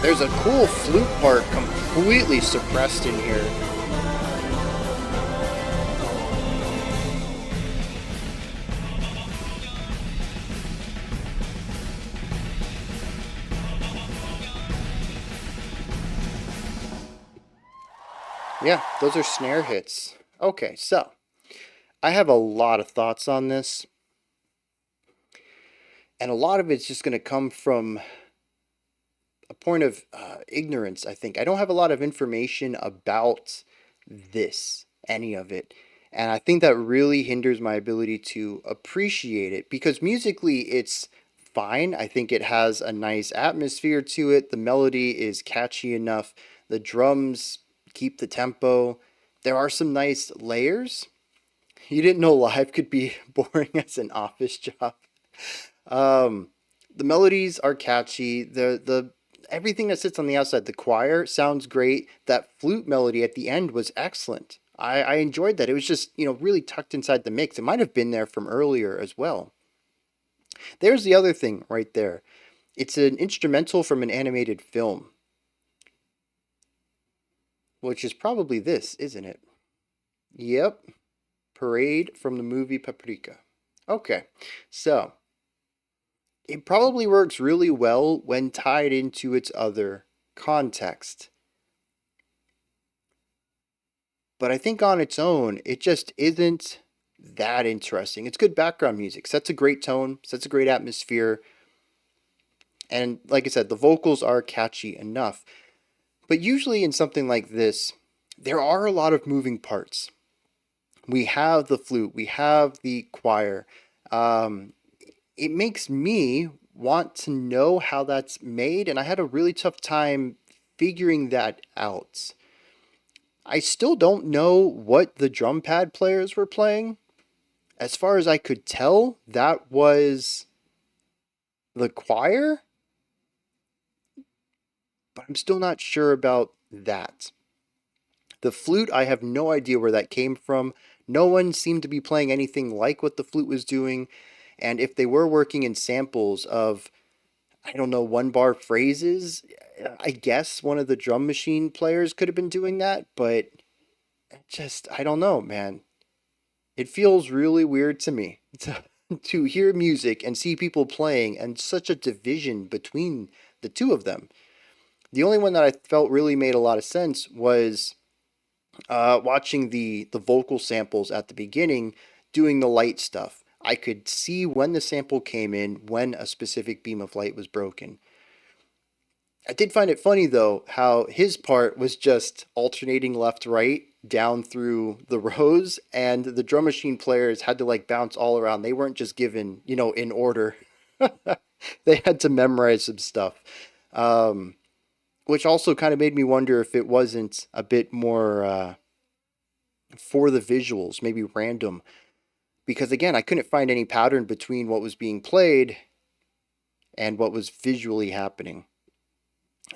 There's a cool flute part completely suppressed in here. Yeah, those are snare hits. Okay, so I have a lot of thoughts on this. And a lot of it's just going to come from a point of ignorance, I think. I don't have a lot of information about this, any of it. And I think that really hinders my ability to appreciate it because musically it's fine. I think it has a nice atmosphere to it. The melody is catchy enough. The drums keep the tempo. There are some nice layers. You didn't know live could be boring as an office job. The melodies are catchy. The everything that sits on the outside, the choir sounds great. That flute melody at the end was excellent. I enjoyed that. It was just, really tucked inside the mix. It might have been there from earlier as well. There's the other thing right there. It's an instrumental from an animated film. Which is probably this, isn't it? Yep. Parade from the movie Paprika. Okay, so it probably works really well when tied into its other context. But I think on its own, it just isn't that interesting. It's good background music, sets a great tone, sets a great atmosphere. And like I said, the vocals are catchy enough. But usually in something like this, there are a lot of moving parts. We have the flute, we have the choir. It makes me want to know how that's made, and I had a really tough time figuring that out. I still don't know what the drum pad players were playing. As far as I could tell, that was the choir, but I'm still not sure about that. The flute, I have no idea where that came from. No one seemed to be playing anything like what the flute was doing. And if they were working in samples of, I don't know, one bar phrases, I guess one of the drum machine players could have been doing that. But just, I don't know, man. It feels really weird to me to hear music and see people playing and such a division between the two of them. The only one that I felt really made a lot of sense was watching the vocal samples at the beginning, doing the light stuff. I could see when the sample came in, when a specific beam of light was broken. I did find it funny though how his part was just alternating left right down through the rows, and the drum machine players had to like bounce all around. They weren't just given, in order. They had to memorize some stuff. Which also kind of made me wonder if it wasn't a bit more for the visuals, maybe random. Because again, I couldn't find any pattern between what was being played and what was visually happening.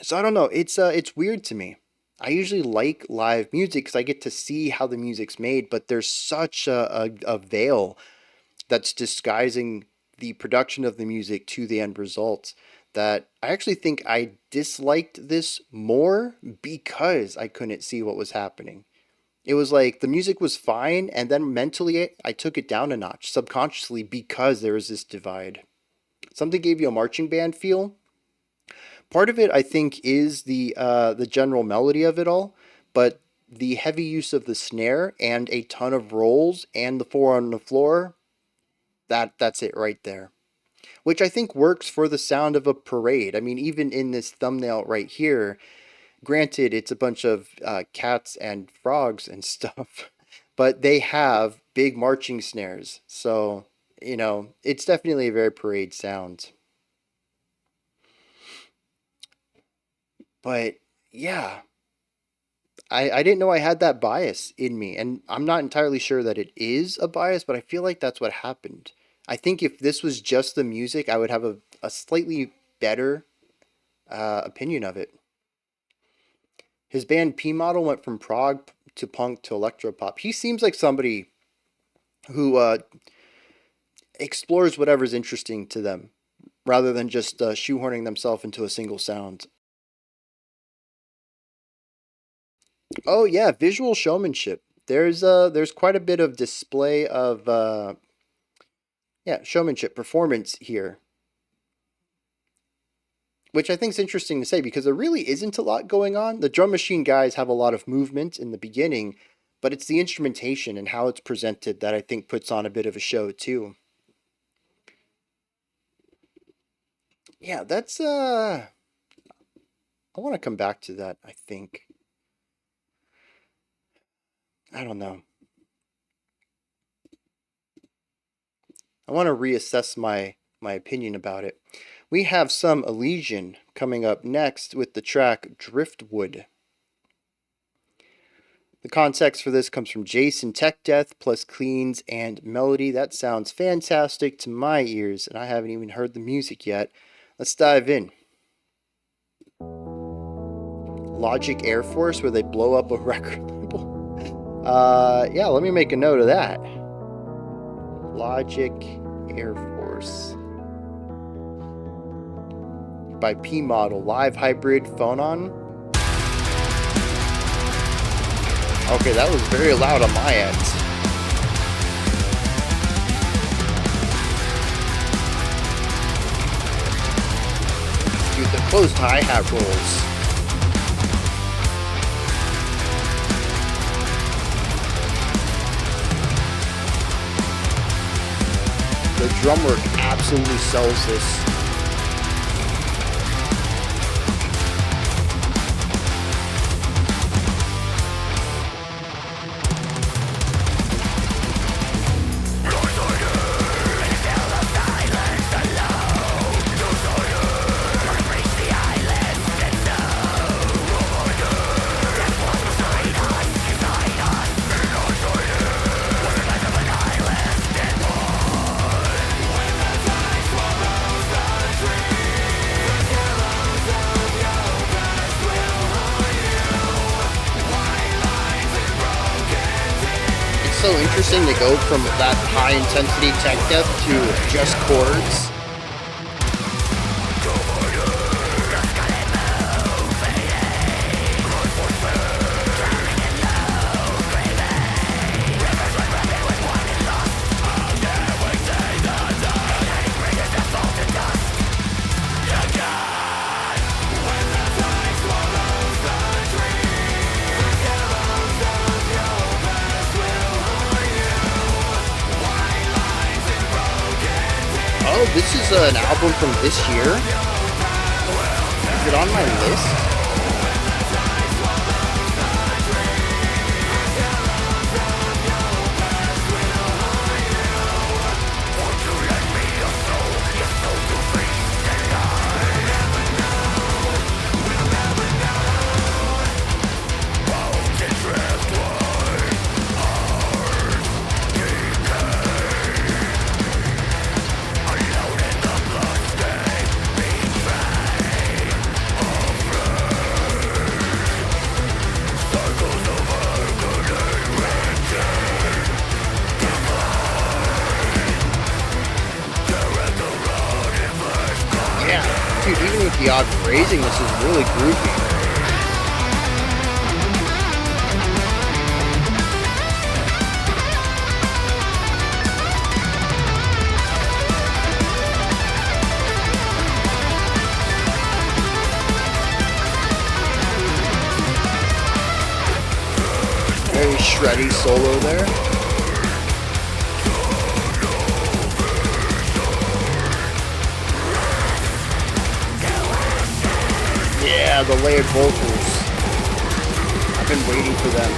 So I don't know. It's weird to me. I usually like live music because I get to see how the music's made, but there's such a veil that's disguising the production of the music to the end result that I actually think I disliked this more because I couldn't see what was happening. It was like the music was fine, and then mentally I took it down a notch subconsciously because there was this divide. Something gave you a marching band feel. Part of it, I think, is the general melody of it all, but the heavy use of the snare and a ton of rolls and the four on the floor, that's it right there. Which I think works for the sound of a parade. I mean, even in this thumbnail right here, granted, it's a bunch of cats and frogs and stuff, but they have big marching snares. So, you know, it's definitely a very parade sound. But yeah, I didn't know I had that bias in me. And I'm not entirely sure that it is a bias, but I feel like that's what happened. I think if this was just the music, I would have a slightly better opinion of it. His band P Model went from prog to punk to electropop. He seems like somebody who explores whatever's interesting to them rather than just shoehorning themselves into a single sound. Oh yeah, visual showmanship. There's quite a bit of display of yeah, showmanship, performance here, which I think is interesting to say because there really isn't a lot going on. The drum machine guys have a lot of movement in the beginning, but it's the instrumentation and how it's presented that I think puts on a bit of a show too. Yeah, that's I want to come back to that, I think. I don't know. I want to reassess my opinion about it. We have some Allegaeon coming up next with the track Driftwood. The context for this comes from Jason Tech Death plus cleans and melody. That sounds fantastic to my ears, and I haven't even heard the music yet. Let's dive in. Logic Air Force, where they blow up a record label. Yeah, let me make a note of that. Logic Air Force by P Model, live hybrid phonon. Okay, that was very loud on my end. Dude, the closed hi-hat rolls. The drum work absolutely sells this. So interesting to go from that high intensity tech death to just chords. Oh, this is an album from this year? Is it on my list? Dude, even with the odd phrasing, this is really groovy. Very shreddy solo there. Yeah, the layered vocals. I've been waiting for them.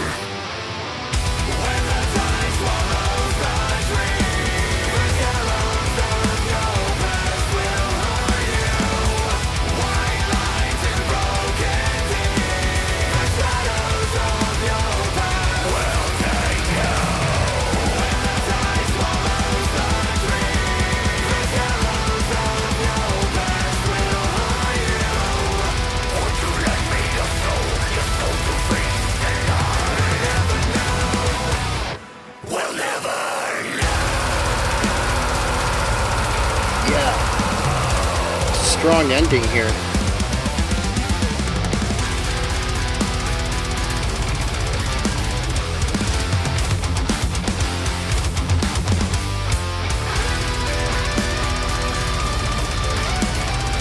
Yeah, strong ending here.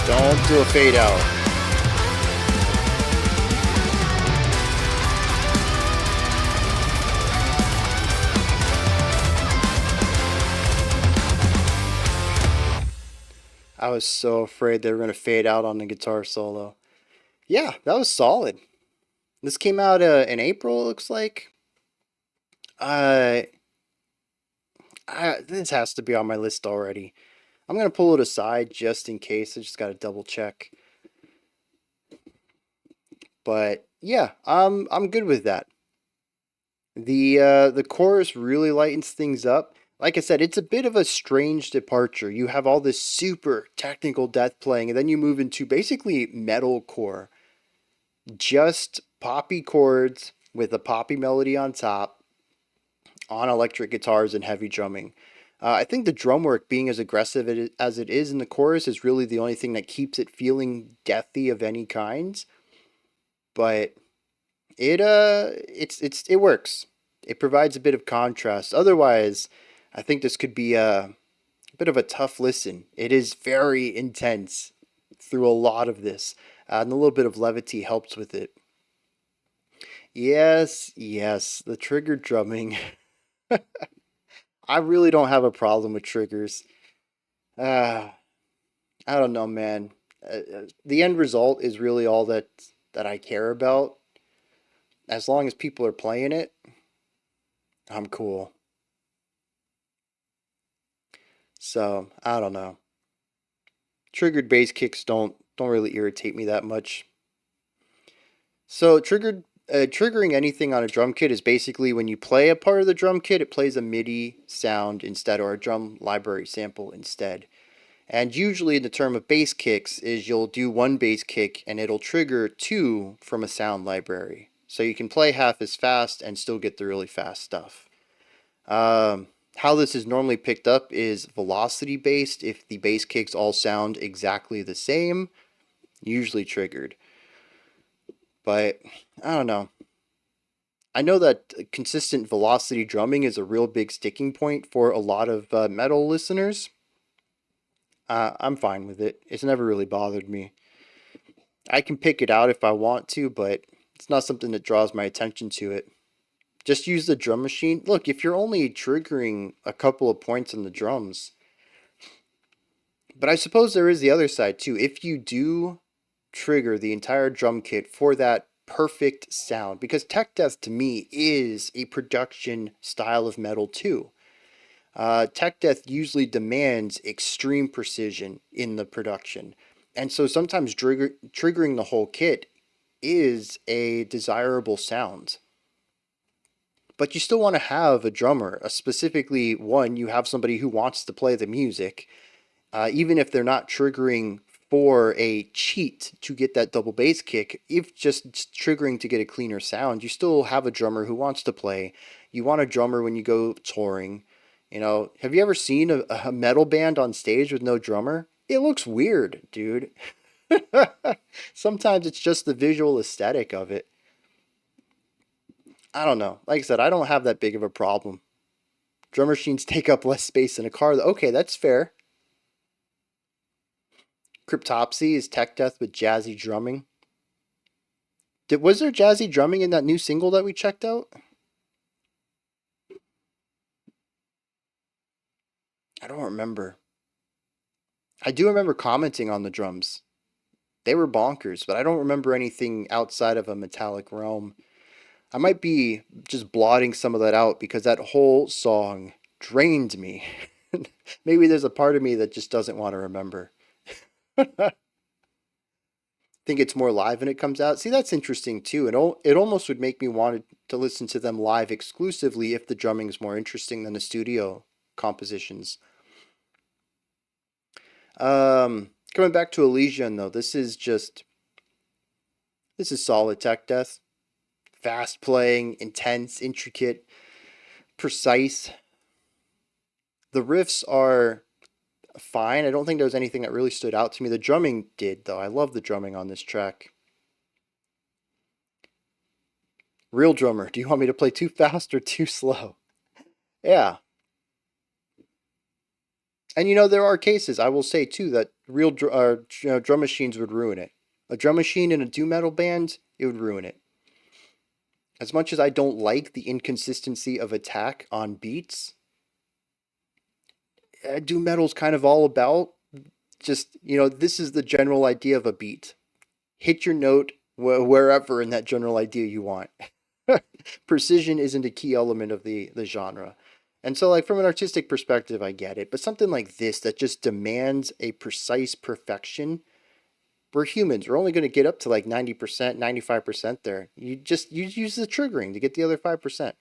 Don't do a fade out. I was so afraid they were going to fade out on the guitar solo. Yeah, that was solid. This came out in April, it looks like. Uh, this has to be on my list already. I'm going to pull it aside just in case. I just got to double check. But yeah, I'm good with that. The chorus really lightens things up. Like I said, it's a bit of a strange departure. You have all this super technical death playing, and then you move into basically metalcore. Just poppy chords with a poppy melody on top, on electric guitars and heavy drumming. I think the drum work being as aggressive as it is in the chorus is really the only thing that keeps it feeling deathy of any kind. But it works. It provides a bit of contrast. Otherwise, I think this could be a bit of a tough listen. It is very intense through a lot of this, and a little bit of levity helps with it. Yes, yes, the trigger drumming. I really don't have a problem with triggers. Uh, I don't know, man. The end result is really all that I care about. As long as people are playing it, I'm cool. So, I don't know. Triggered bass kicks don't really irritate me that much. So, triggering anything on a drum kit is basically when you play a part of the drum kit, it plays a MIDI sound instead, or a drum library sample instead. And usually the term of bass kicks is you'll do one bass kick and it'll trigger two from a sound library. So you can play half as fast and still get the really fast stuff. How this is normally picked up is velocity based. If the bass kicks all sound exactly the same, usually triggered. But I don't know. I know that consistent velocity drumming is a real big sticking point for a lot of metal listeners. I'm fine with it. It's never really bothered me. I can pick it out if I want to, but it's not something that draws my attention to it. Just use the drum machine. Look, if you're only triggering a couple of points on the drums, but I suppose there is the other side too. If you do trigger the entire drum kit for that perfect sound, because tech death to me is a production style of metal too. Tech death usually demands extreme precision in the production. And so sometimes triggering the whole kit is a desirable sound. But you still want to have a drummer, specifically one, you have somebody who wants to play the music, even if they're not triggering for a cheat to get that double bass kick, if just triggering to get a cleaner sound, you still have a drummer who wants to play. You want a drummer when you go touring. You know, have you ever seen a metal band on stage with no drummer? It looks weird, dude. Sometimes it's just the visual aesthetic of it. I don't know. Like I said, I don't have that big of a problem. Drum machines take up less space in a car. Okay, that's fair. Cryptopsy is tech death with jazzy drumming. Was there jazzy drumming in that new single that we checked out? I don't remember. I do remember commenting on the drums. They were bonkers, but I don't remember anything outside of a metallic realm. I might be just blotting some of that out because that whole song drained me. Maybe there's a part of me that just doesn't want to remember. Think it's more live when it comes out. See, that's interesting too. It almost would make me want to listen to them live exclusively if the drumming is more interesting than the studio compositions. Coming back to Elysian though, this is solid tech death. Fast playing, intense, intricate, precise. The riffs are fine. I don't think there was anything that really stood out to me. The drumming did, though. I love the drumming on this track. Real drummer, do you want me to play too fast or too slow? Yeah. And you know, there are cases, I will say too, that real drum machines would ruin it. A drum machine in a doom metal band, it would ruin it. As much as I don't like the inconsistency of attack on beats, doom metal's kind of all about just, you know, this is the general idea of a beat. Hit your note wherever in that general idea you want. Precision isn't a key element of the genre. And so, like, from an artistic perspective, I get it. But something like this that just demands a precise perfection, we're humans. We're only going to get up to like 90%, 95% there. You use the triggering to get the other 5%.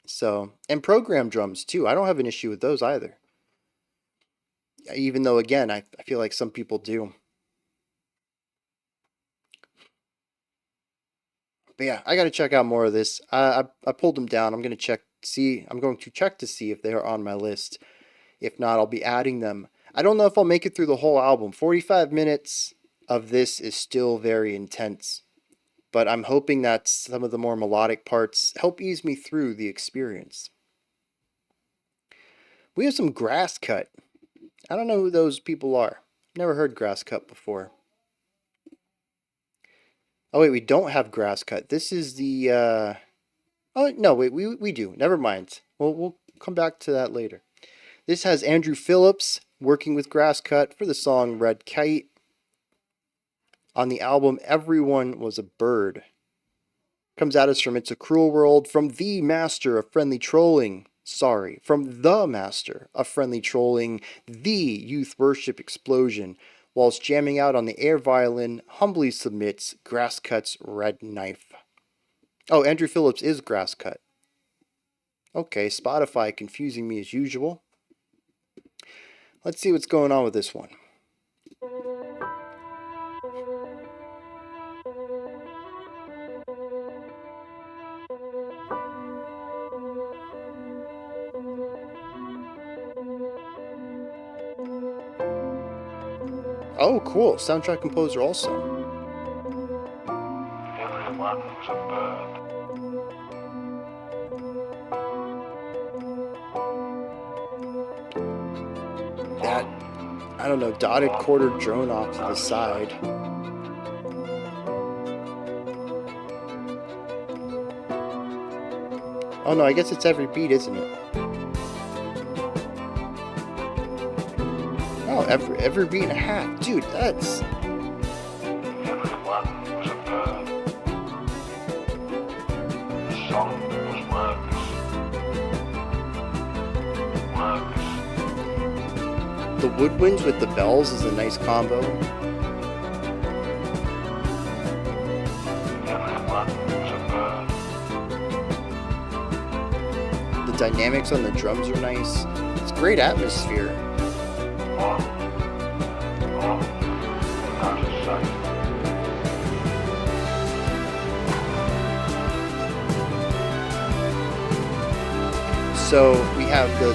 So, and program drums too. I don't have an issue with those either. Even though, again, I feel like some people do. But yeah, I got to check out more of this. I pulled them down. I'm going to check to see if they're on my list. If not, I'll be adding them. I don't know if I'll make it through the whole album. 45 minutes of this is still very intense. But I'm hoping that some of the more melodic parts help ease me through the experience. We have some Grasscut. I don't know who those people are. Never heard Grasscut before. Oh wait, we don't have Grasscut. This is the oh no, wait, we do. Never mind. We'll come back to that later. This has Andrew Phillips working with Grasscut for the song Red Kite. On the album Everyone Was a Bird. Comes at us from It's a Cruel World, from the master of friendly trolling. From the master of friendly trolling, the youth worship explosion. Whilst jamming out on the air violin, humbly submits Grasscut's Red Knife. Oh, Andrew Phillips is Grasscut. Okay, Spotify confusing me as usual. Let's see what's going on with this one. Oh, cool. Soundtrack composer also. Everyone's a bird. That, I don't know, dotted quarter drone off to the side. Oh no, I guess it's every beat, isn't it? Oh, every beat and a half. Dude, that's... Everyone was a bird. The song was words. The woodwinds with the bells is a nice combo. Everyone was a bird. The dynamics on the drums are nice. It's great atmosphere. So we have the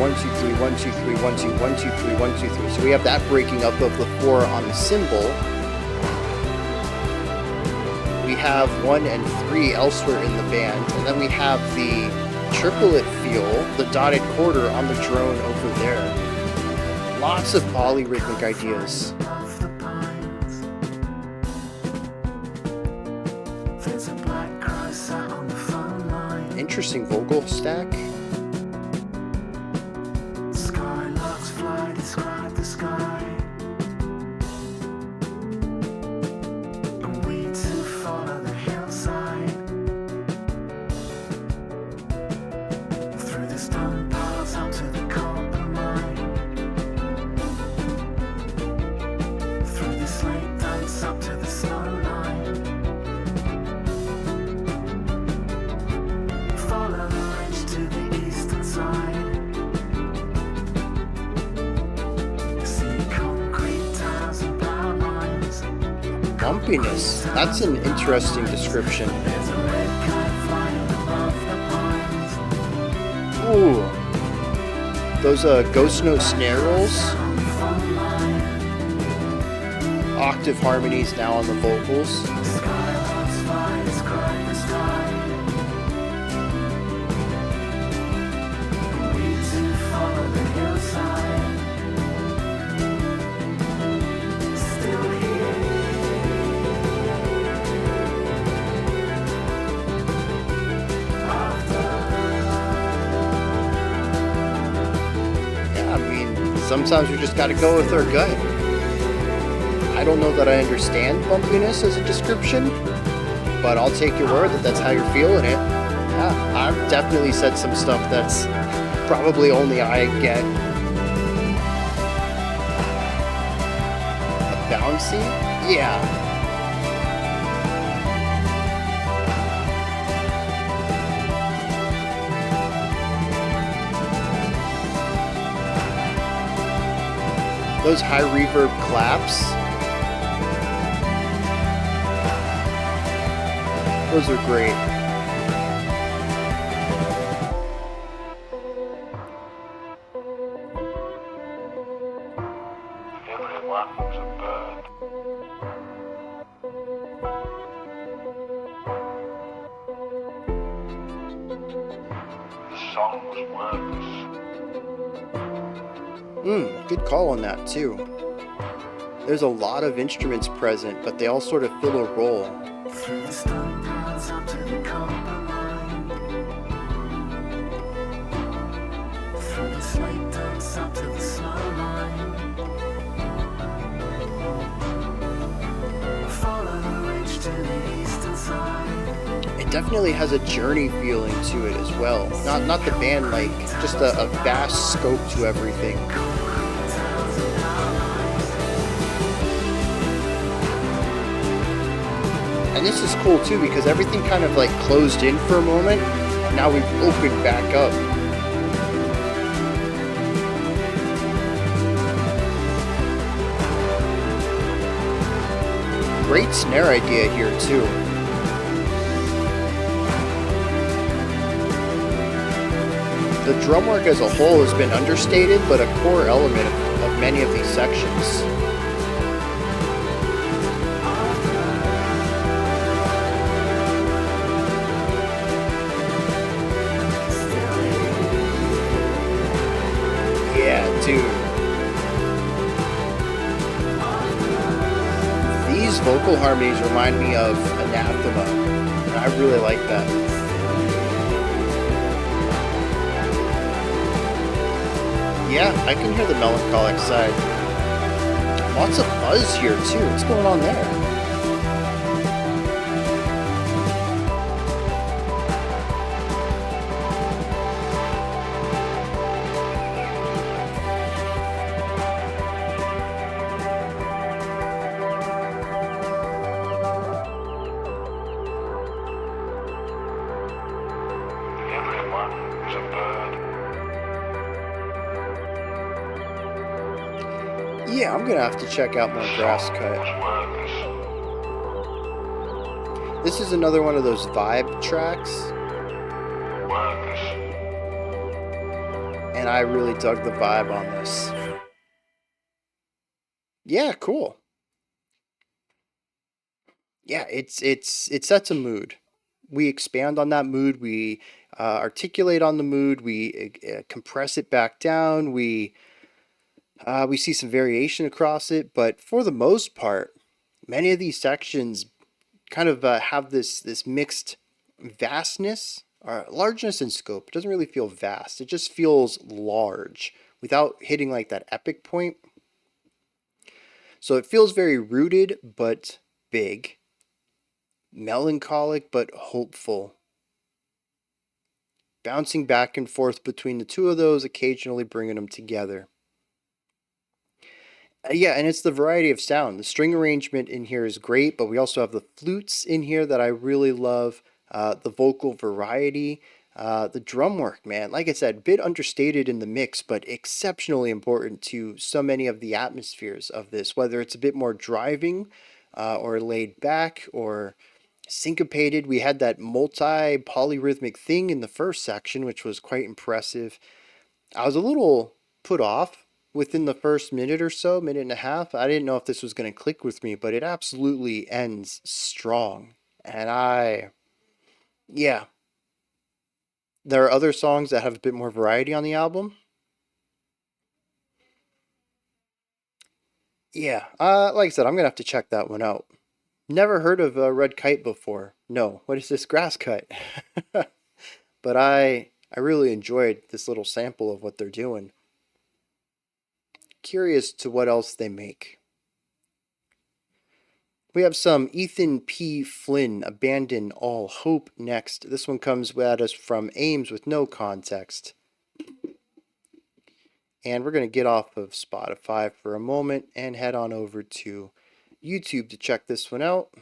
1, 2, 3, 1, 2, 3, 1, 2, 1, 2, 3, 1, 2, 3. So we have that breaking up of the 4 on the cymbal. We have 1 and 3 elsewhere in the band, and then we have the triplet feel, the dotted quarter on the drone over there. Lots of polyrhythmic ideas. Interesting vocal stack. Skylarks fly, describe the sky. And we too follow the hillside. Through the stone paths up to the copper mine. Through the slate dance up to the snow line. Follow the ridge to the eastern side. See concrete towers and power lines. Bumpiness. That's an interesting description. There's a red kite flying above the pines. Ooh. Those Ghost Note snare rolls, octave harmonies now on the vocals. Sometimes we just gotta go with our gut. I don't know that I understand bumpiness as a description, but I'll take your word that that's how you're feeling it. Yeah, I've definitely said some stuff that's probably only I get. Bouncy? Yeah. Those high reverb claps. Those are great. Everyone's a bird. The song was wordless. Good call on that too. There's a lot of instruments present, but they all sort of fill a role. Through the stone paths up to the copper line. Through the slate dumps up to the snow line. Follow the ridge to the eastern side. It definitely has a journey feeling to it as well. Not the band, like just a vast scope to everything. And this is cool too because everything kind of like closed in for a moment. Now we've opened back up. Great snare idea here too. The drum work as a whole has been understated, but a core element of many of these sections. These vocal harmonies remind me of Anathema, and I really like that. Yeah, I can hear the melancholic side. Lots of buzz here too. What's going on there? Yeah, I'm gonna have to check out more Grasscut. This is another one of those vibe tracks. And I really dug the vibe on this. Yeah, cool. Yeah, it sets a mood. We expand on that mood. We articulate on the mood. We compress it back down. We see some variation across it, but for the most part, many of these sections kind of have this mixed vastness or largeness in scope. It doesn't really feel vast. It just feels large without hitting like that epic point. So it feels very rooted but big, melancholic but hopeful, bouncing back and forth between the two of those, occasionally bringing them together. Yeah, and it's the variety of sound. The string arrangement in here is great, but we also have the flutes in here that I really love. The vocal variety, the drum work, man. Like I said, a bit understated in the mix, but exceptionally important to so many of the atmospheres of this, whether it's a bit more driving or laid back or syncopated. We had that multi-polyrhythmic thing in the first section, which was quite impressive. I was a little put off within the first minute or so, minute and a half. I didn't know if this was going to click with me, but it absolutely ends strong. And yeah, there are other songs that have a bit more variety on the album. Yeah, like I said, I'm going to have to check that one out. Never heard of Red Kite before. No, what is this Grasscut? But I really enjoyed this little sample of what they're doing. Curious to what else they make. We have some Ethan P. Flynn, Abandon All Hope next. This one comes at us from Ames with no context. And we're going to get off of Spotify for a moment and head on over to YouTube to check this one out.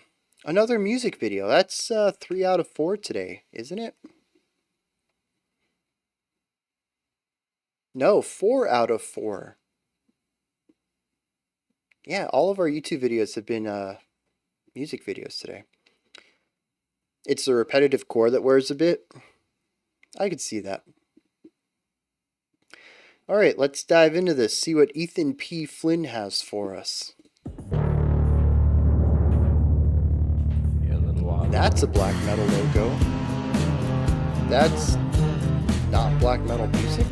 Another music video. That's 3 out of 4 today, isn't it? No, 4 out of 4. Yeah, all of our YouTube videos have been music videos today. It's the repetitive core that wears a bit. I could see that. All right, let's dive into this, see what Ethan P. Flynn has for us. That's a black metal logo. That's not black metal music.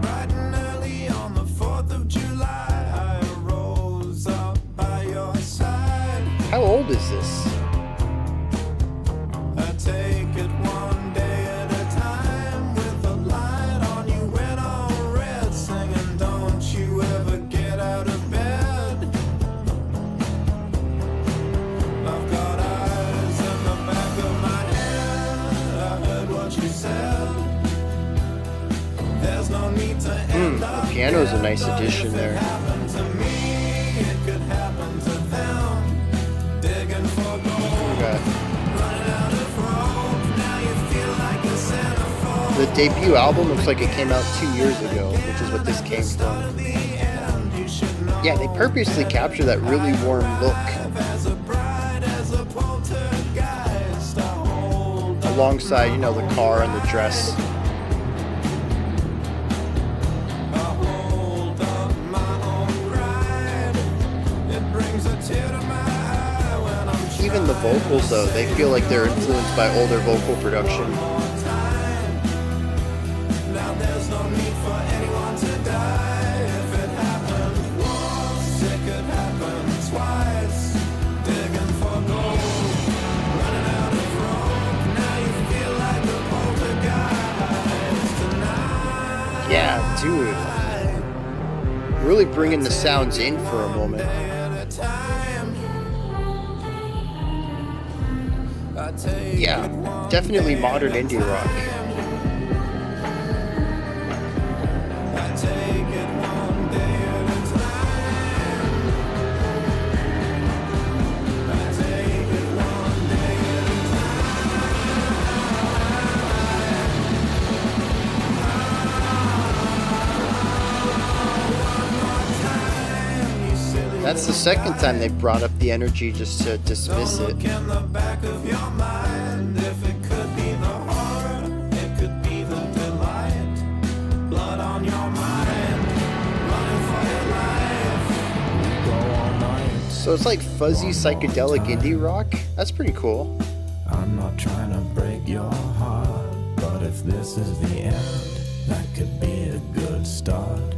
Bright and early on the 4th of July, I rose up by your side. How old is this? I take it one day at a time with the light on you when all red, singing, don't you ever get out of bed. I've got eyes in the back of my head. I heard what you said. There's no need to end up. The piano's a nice addition there. Happened to me, it could happen to them. Digging for gold. We got Running out of rope, now you feel like a centerfold. the debut album looks like it came out 2 years ago, which is what this came from. The end, you should know. Yeah, they purposely capture that really warm look As a bride, as a poltergeist, I hold up alongside, you know, the car and the dress. my own pride. It brings a tear to my eye when I'm Even the vocals, though, they feel like they're influenced by older vocal production. Now there's no need for anyone to die. If it happened once, it could happen twice. Digging for gold, running out of rope. Now you feel like a poltergeist tonight. Yeah, dude. Really bringing the sounds in for a moment. At a time, I take Yeah, definitely modern indie rock. I take it one day at a time. I take it one day at a time. You silly That's the second time they brought up the energy just to dismiss it. look in the back of your mind. If it could be the horror, it could be the delight. Blood on your mind, running for your life. Go all night. So it's like fuzzy psychedelic indie rock. That's pretty cool. I'm not trying to break your heart, but if this is the end, that could be a good start.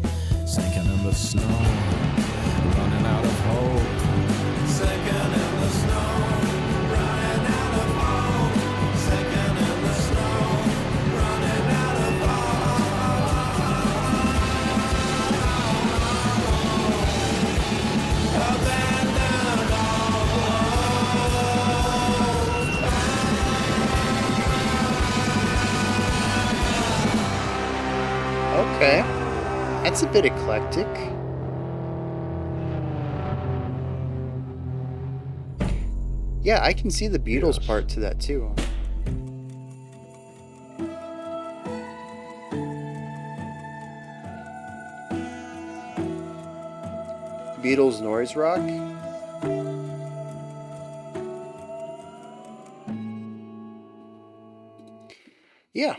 Sinking in the snow, running out of hope. Sinking in the snow, running out of hope. Sinking in the snow, running out of hope. Abandoned Okay. That's a bit eclectic. Yeah, I can see the Beatles part to that too. Beatles noise rock. Yeah,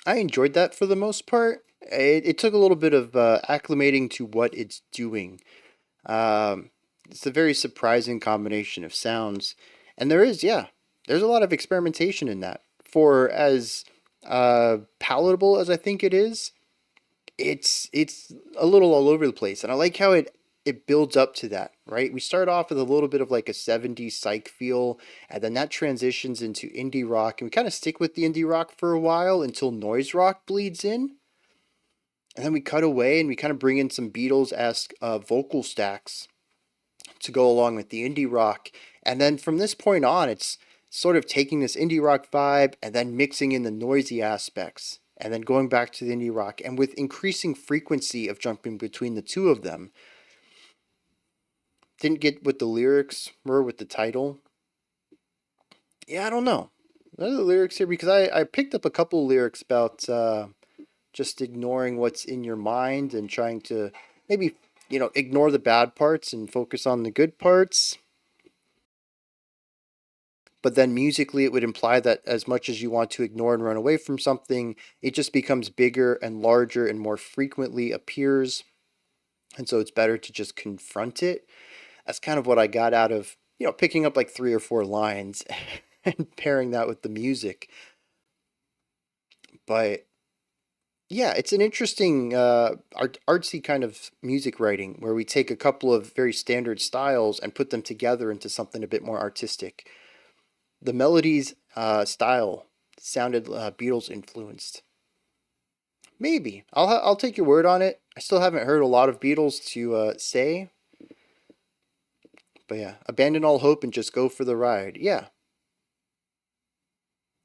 I enjoyed that for the most part. It took a little bit of acclimating to what it's doing. Um, it's a very surprising combination of sounds, and there's a lot of experimentation in that. For as palatable as I think it is, it's a little all over the place, and I like how it builds up to that. Right, we start off with a little bit of like a '70s psych feel, and then that transitions into indie rock, and we kind of stick with the indie rock for a while until noise rock bleeds in, and then we cut away and we kind of bring in some Beatles-esque vocal stacks to go along with the indie rock. And then from this point on, it's sort of taking this indie rock vibe and then mixing in the noisy aspects and then going back to the indie rock, and with increasing frequency of jumping between the two of them. Didn't get what the lyrics were with the title. Yeah, I don't know. What are the lyrics here? Because I picked up a couple lyrics about just ignoring what's in your mind and trying to maybe, ignore the bad parts and focus on the good parts. But then musically, it would imply that as much as you want to ignore and run away from something, it just becomes bigger and larger and more frequently appears. And so it's better to just confront it. That's kind of what I got out of, picking up like 3 or 4 lines and pairing that with the music. But yeah, it's an interesting artsy kind of music writing where we take a couple of very standard styles and put them together into something a bit more artistic. The melody's style sounded Beatles influenced. Maybe. I'll take your word on it. I still haven't heard a lot of Beatles to say. But yeah, abandon all hope and just go for the ride. Yeah.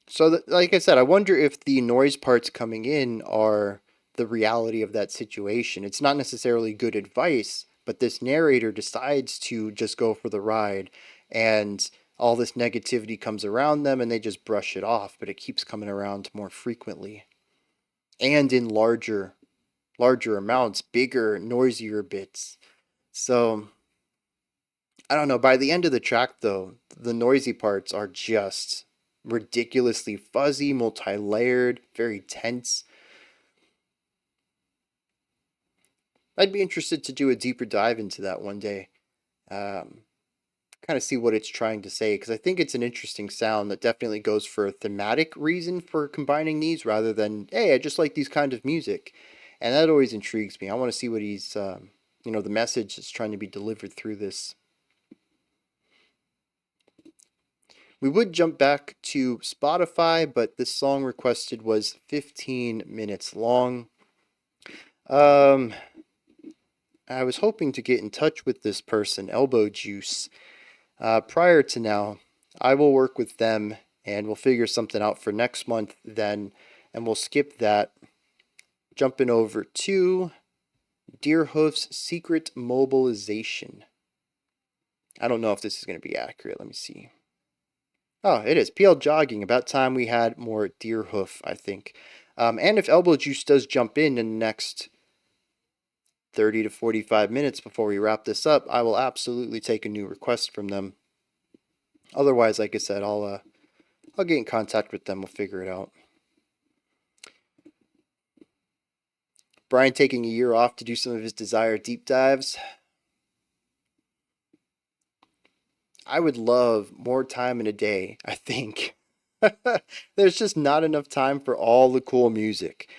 So, like I said, I wonder if the noise parts coming in are the reality of that situation. It's not necessarily good advice, but this narrator decides to just go for the ride, and all this negativity comes around them and they just brush it off, but it keeps coming around more frequently and in larger amounts, bigger, noisier bits. So I don't know. By the end of the track, though, the noisy parts are just ridiculously fuzzy, multi-layered, very tense. I'd be interested to do a deeper dive into that one day. Kind of see what it's trying to say, because I think it's an interesting sound that definitely goes for a thematic reason for combining these rather than, hey, I just like these kind of music. And that always intrigues me. I want to see what he's, the message that's trying to be delivered through this. We would jump back to Spotify, but this song requested was 15 minutes long. I was hoping to get in touch with this person, Elbow Juice, prior to now. I will work with them and we'll figure something out for next month then, and we'll skip that. Jumping over to Deerhoof's Secret Mobilization. I don't know if this is going to be accurate. Let me see. Oh, it is. PL Jogging. About time we had more Deerhoof, I think. And if Elbow Juice does jump in the next 30 to 45 minutes before we wrap this up, I will absolutely take a new request from them. Otherwise, like I said, I'll get in contact with them. We'll figure it out. Brian taking a year off to do some of his desired deep dives. I would love more time in a day, I think. There's just not enough time for all the cool music.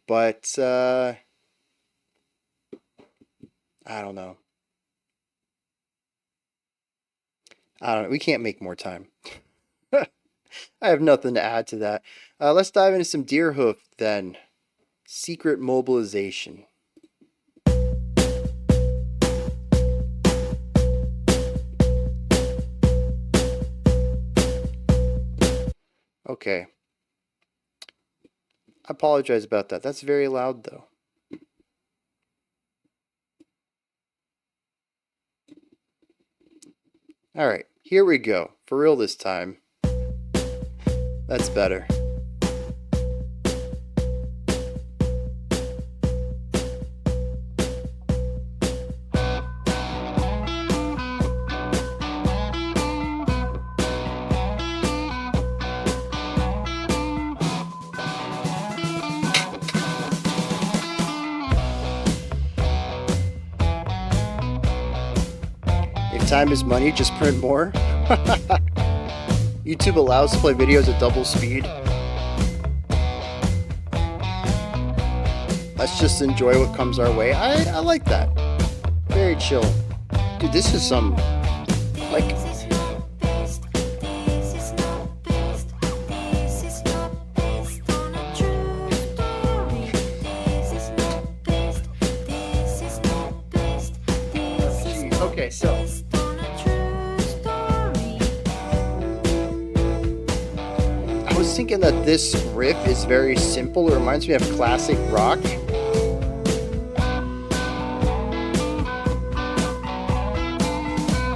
But, I don't know. We can't make more time. I have nothing to add to that. Let's dive into some Deerhoof then. Secret Mobilization. Okay. I apologize about that. That's very loud, though. Alright, here we go. For real this time. That's better. time is money, just print more. YouTube allows to play videos at double speed. Let's just enjoy what comes our way. I like that. Very chill. Dude, this is some, like... Okay, so... I was thinking that this riff is very simple. It reminds me of classic rock.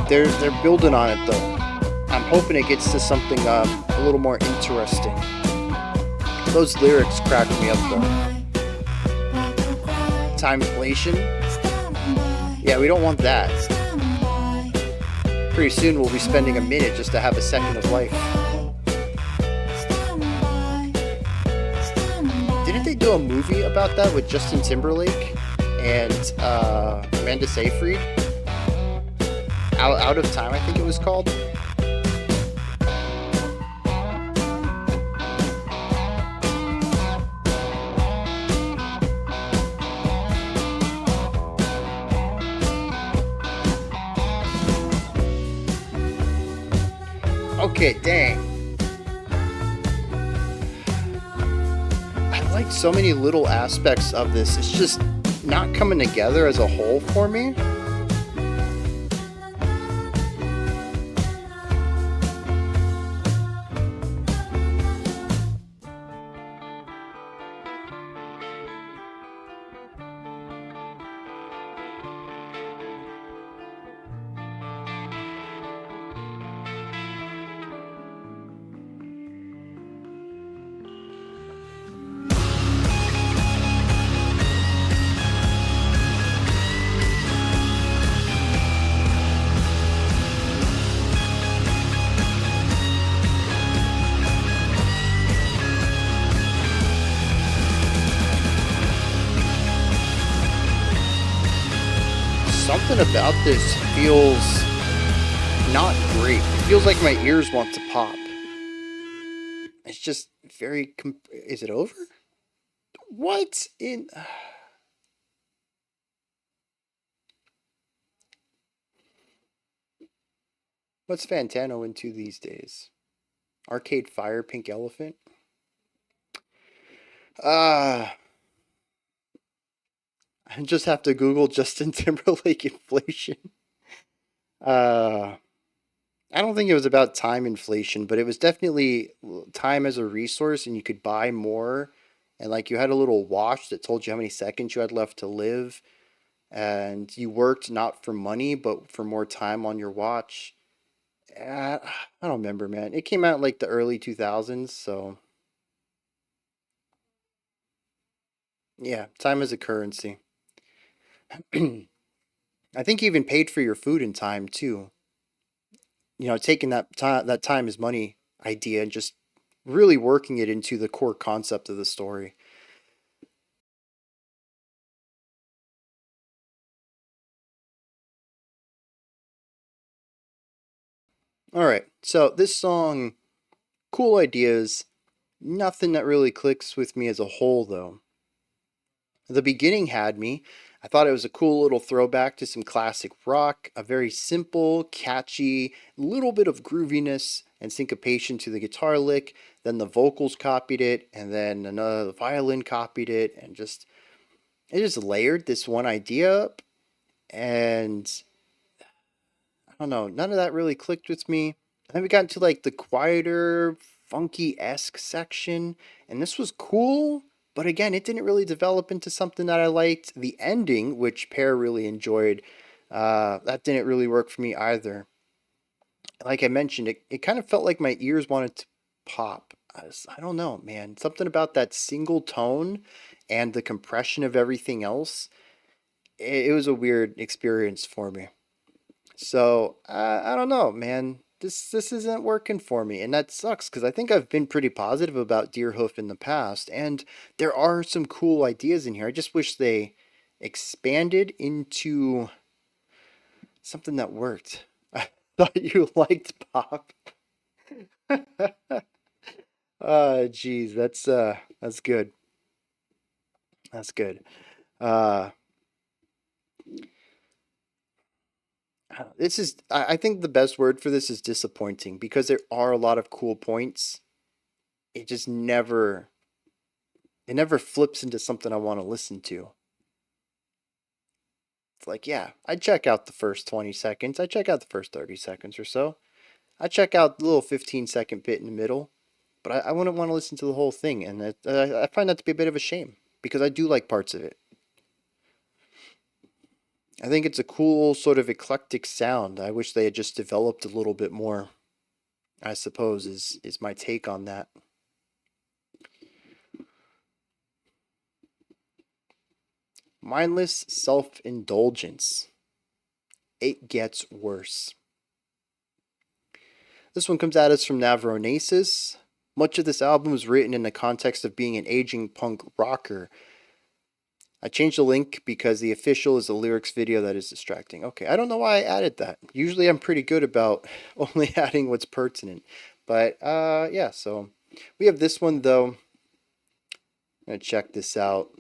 They're building on it though. I'm hoping it gets to something a little more interesting. Those lyrics crack me up though. Timeflation? Yeah, we don't want that. Pretty soon we'll be spending a minute just to have a second of life. Didn't they do a movie about that with Justin Timberlake and Amanda Seyfried? Out of Time, I think it was called. Okay, dang. I like so many little aspects of this. It's just not coming together as a whole for me. Something about this feels not great. It feels like my ears want to pop. It's just very... Is it over? What in... What's Fantano into these days? Arcade Fire, Pink Elephant? I just have to Google Justin Timberlake inflation. I don't think it was about time inflation, but it was definitely time as a resource, and you could buy more. And like you had a little watch that told you how many seconds you had left to live. And you worked not for money, but for more time on your watch. I don't remember, man. It came out in like the early 2000s, so... Yeah, time as a currency. I think you even paid for your food in time too. You know, taking that time is money idea and just really working it into the core concept of the story. All right, so this song, cool ideas, nothing that really clicks with me as a whole though. The beginning had me. I thought it was a cool little throwback to some classic rock, a very simple, catchy, little bit of grooviness and syncopation to the guitar lick. Then the vocals copied it, and then another violin copied it, and it just layered this one idea up. And I don't know, none of that really clicked with me. And then we got into like the quieter, funky-esque section, and this was cool. But again, it didn't really develop into something that I liked. The ending, which Pear really enjoyed, that didn't really work for me either. Like I mentioned, it kind of felt like my ears wanted to pop. I don't know, man. Something about that single tone and the compression of everything else, it was a weird experience for me. So, I don't know, man. This isn't working for me, and that sucks because I think I've been pretty positive about Deerhoof in the past, and there are some cool ideas in here. I just wish they expanded into something that worked. Thought you liked pop. Geez, that's good. That's good. This is, I think the best word for this is disappointing, because there are a lot of cool points. It just never flips into something I want to listen to. It's like, yeah, I check out the first 20 seconds. I check out the first 30 seconds or so. I check out the little 15-second bit in the middle. But I wouldn't want to listen to the whole thing. And I find that to be a bit of a shame, because I do like parts of it. I think it's a cool sort of eclectic sound. I wish they had just developed a little bit more, I suppose, is my take on that. Mindless self-indulgence. It gets worse. This one comes at us from Navronasis. Much of this album was written in the context of being an aging punk rocker. I changed the link because the official is a lyrics video that is distracting. Okay, I don't know why I added that. Usually I'm pretty good about only adding what's pertinent. But, yeah, so we have this one, though. I'm going to check this out.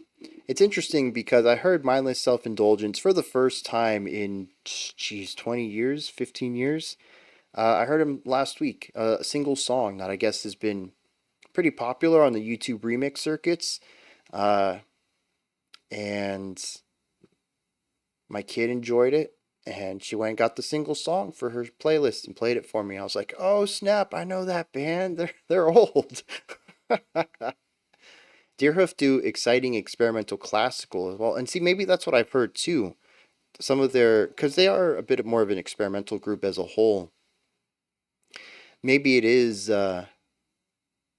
It's interesting because I heard Mindless Self-Indulgence for the first time in, 20 years, 15 years. I heard him last week, a single song that I guess has been pretty popular on the YouTube remix circuits. And my kid enjoyed it, and she went and got the single song for her playlist and played it for me. I was like, oh snap, I know that band. They're old. Deerhoof do exciting experimental classical as well. And see, maybe that's what I've heard too. Some of their, because they are a bit more of an experimental group as a whole. Maybe it is that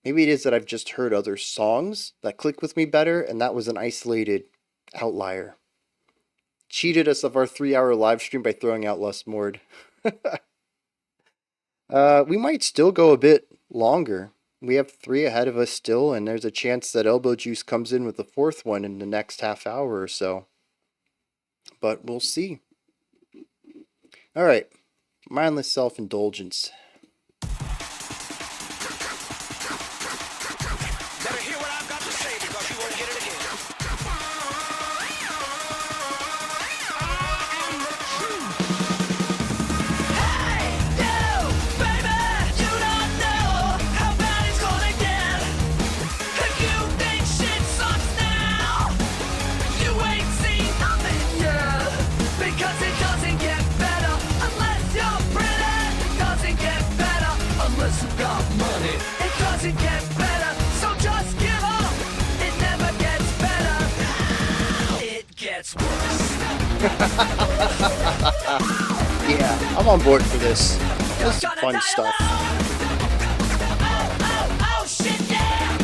I've just heard other songs that click with me better, and that was an isolated outlier. Cheated us of our 3-hour live stream by throwing out Lust Mord. We might still go a bit longer. We have 3 ahead of us still, and there's a chance that Elbow Juice comes in with the 4th one in the next half hour or so. But we'll see. Alright, Mindless Self-Indulgence. Yeah, I'm on board for this. This is fun stuff. Shit, yeah.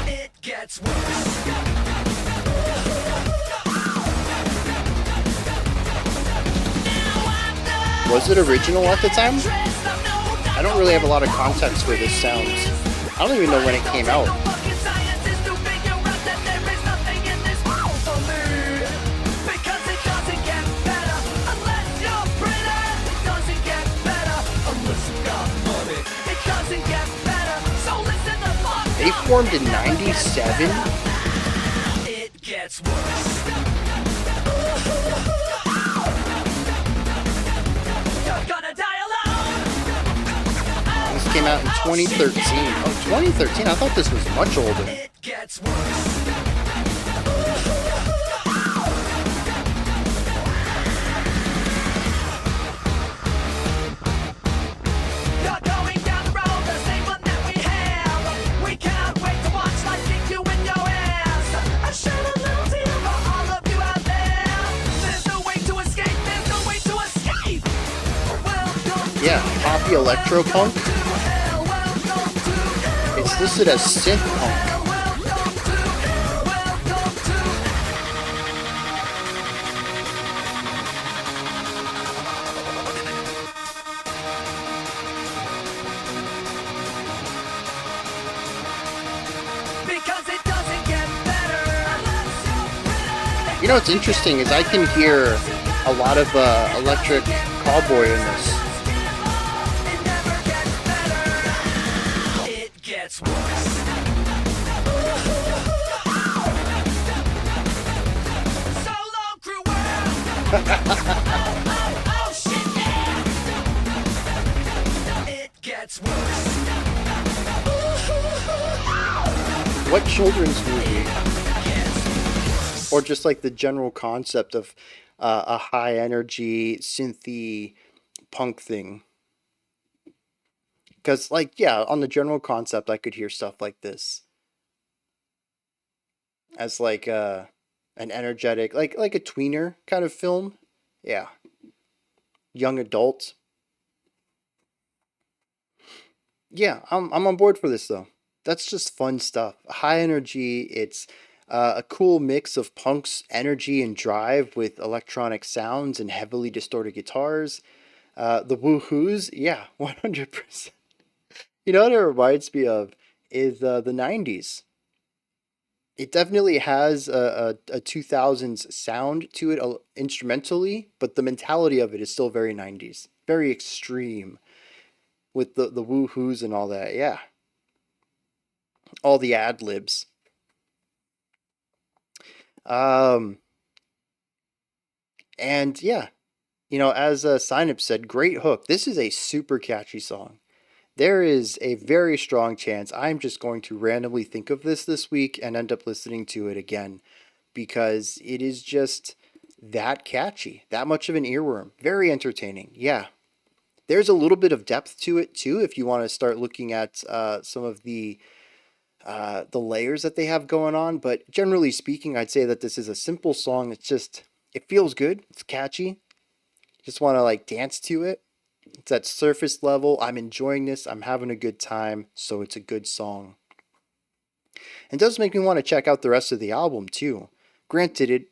It gets worse. Was it original at the time? I don't really have a lot of context for this sound. I don't even know when it came out. They formed in 97? It gets worse. You're gonna die alone. This came out in 2013. Oh, 2013? I thought this was much older. It gets worse. Yeah, poppy electropunk. It's listed as synth punk. You know what's interesting is I can hear a lot of electric cowboy in this. It never gets better. It gets worse. Solo crew world. Oh shit, yeah. It gets worse. What children's movie? Or just like the general concept of a high energy synthy punk thing. Because, like, yeah, on the general concept, I could hear stuff like this as like an energetic, like a tweener kind of film. Yeah, young adult. Yeah, I'm on board for this though. That's just fun stuff. High energy. It's a cool mix of punk's energy and drive with electronic sounds and heavily distorted guitars. The woohoos, yeah, 100%. You know what it reminds me of is the 90s. It definitely has a 2000s sound to it instrumentally, but the mentality of it is still very 90s. Very extreme with the woohoos and all that. Yeah. All the ad libs. And yeah, you know, as Signup said, great hook. This is a super catchy song. There is a very strong chance I'm just going to randomly think of this week and end up listening to it again because it is just that catchy, that much of an earworm, very entertaining. Yeah. There's a little bit of depth to it too if you want to start looking at some of the layers that they have going on, but generally speaking, I'd say that this is a simple song. It's just, it feels good. It's catchy. Just want to like dance to it. It's at surface level. I'm enjoying this. I'm having a good time. So it's a good song. And does make me want to check out the rest of the album too. Granted, it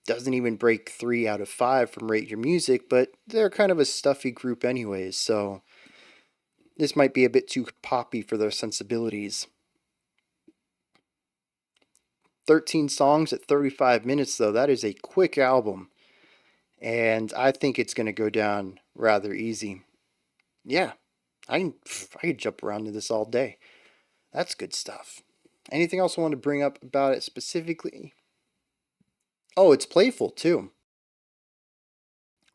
doesn't even break 3 out of 5 from Rate Your Music, but they're kind of a stuffy group anyways. So this might be a bit too poppy for their sensibilities. 13 songs at 35 minutes though. That is a quick album. And I think it's going to go down rather easy. Yeah, I could jump around to this all day. That's good stuff. Anything else I want to bring up about it specifically? Oh, it's playful too.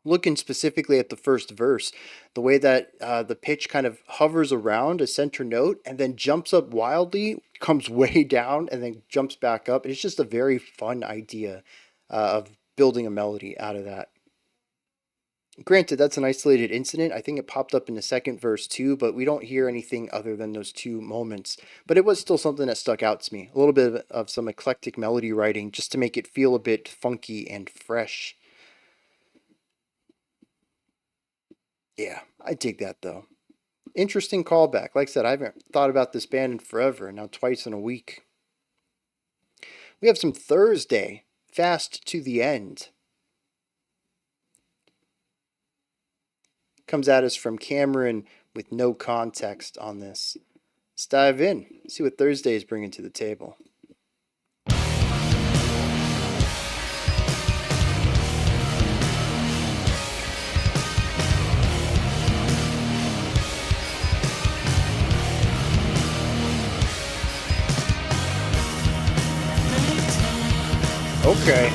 Looking specifically at the first verse, the way that the pitch kind of hovers around a center note and then jumps up wildly, comes way down, and then jumps back up. It's just a very fun idea of building a melody out of that. Granted, that's an isolated incident. I think it popped up in the second verse too, but we don't hear anything other than those 2 moments. But it was still something that stuck out to me. A little bit of some eclectic melody writing just to make it feel a bit funky and fresh. Yeah, I dig that though. Interesting callback. Like I said, I haven't thought about this band in forever, now twice in a week. We have some Thursday, Fast to the End. Comes at us from Cameron with no context on this. Let's dive in, see what Thursday is bringing to the table. Okay.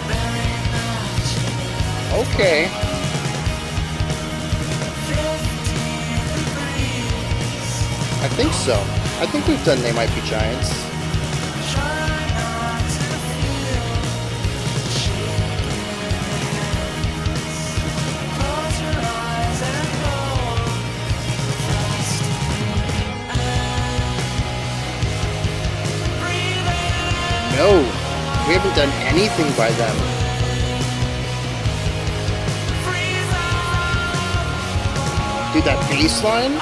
Okay. I think so. I think we've done They Might Be Giants. No, we haven't done anything by them. Dude, that bass line?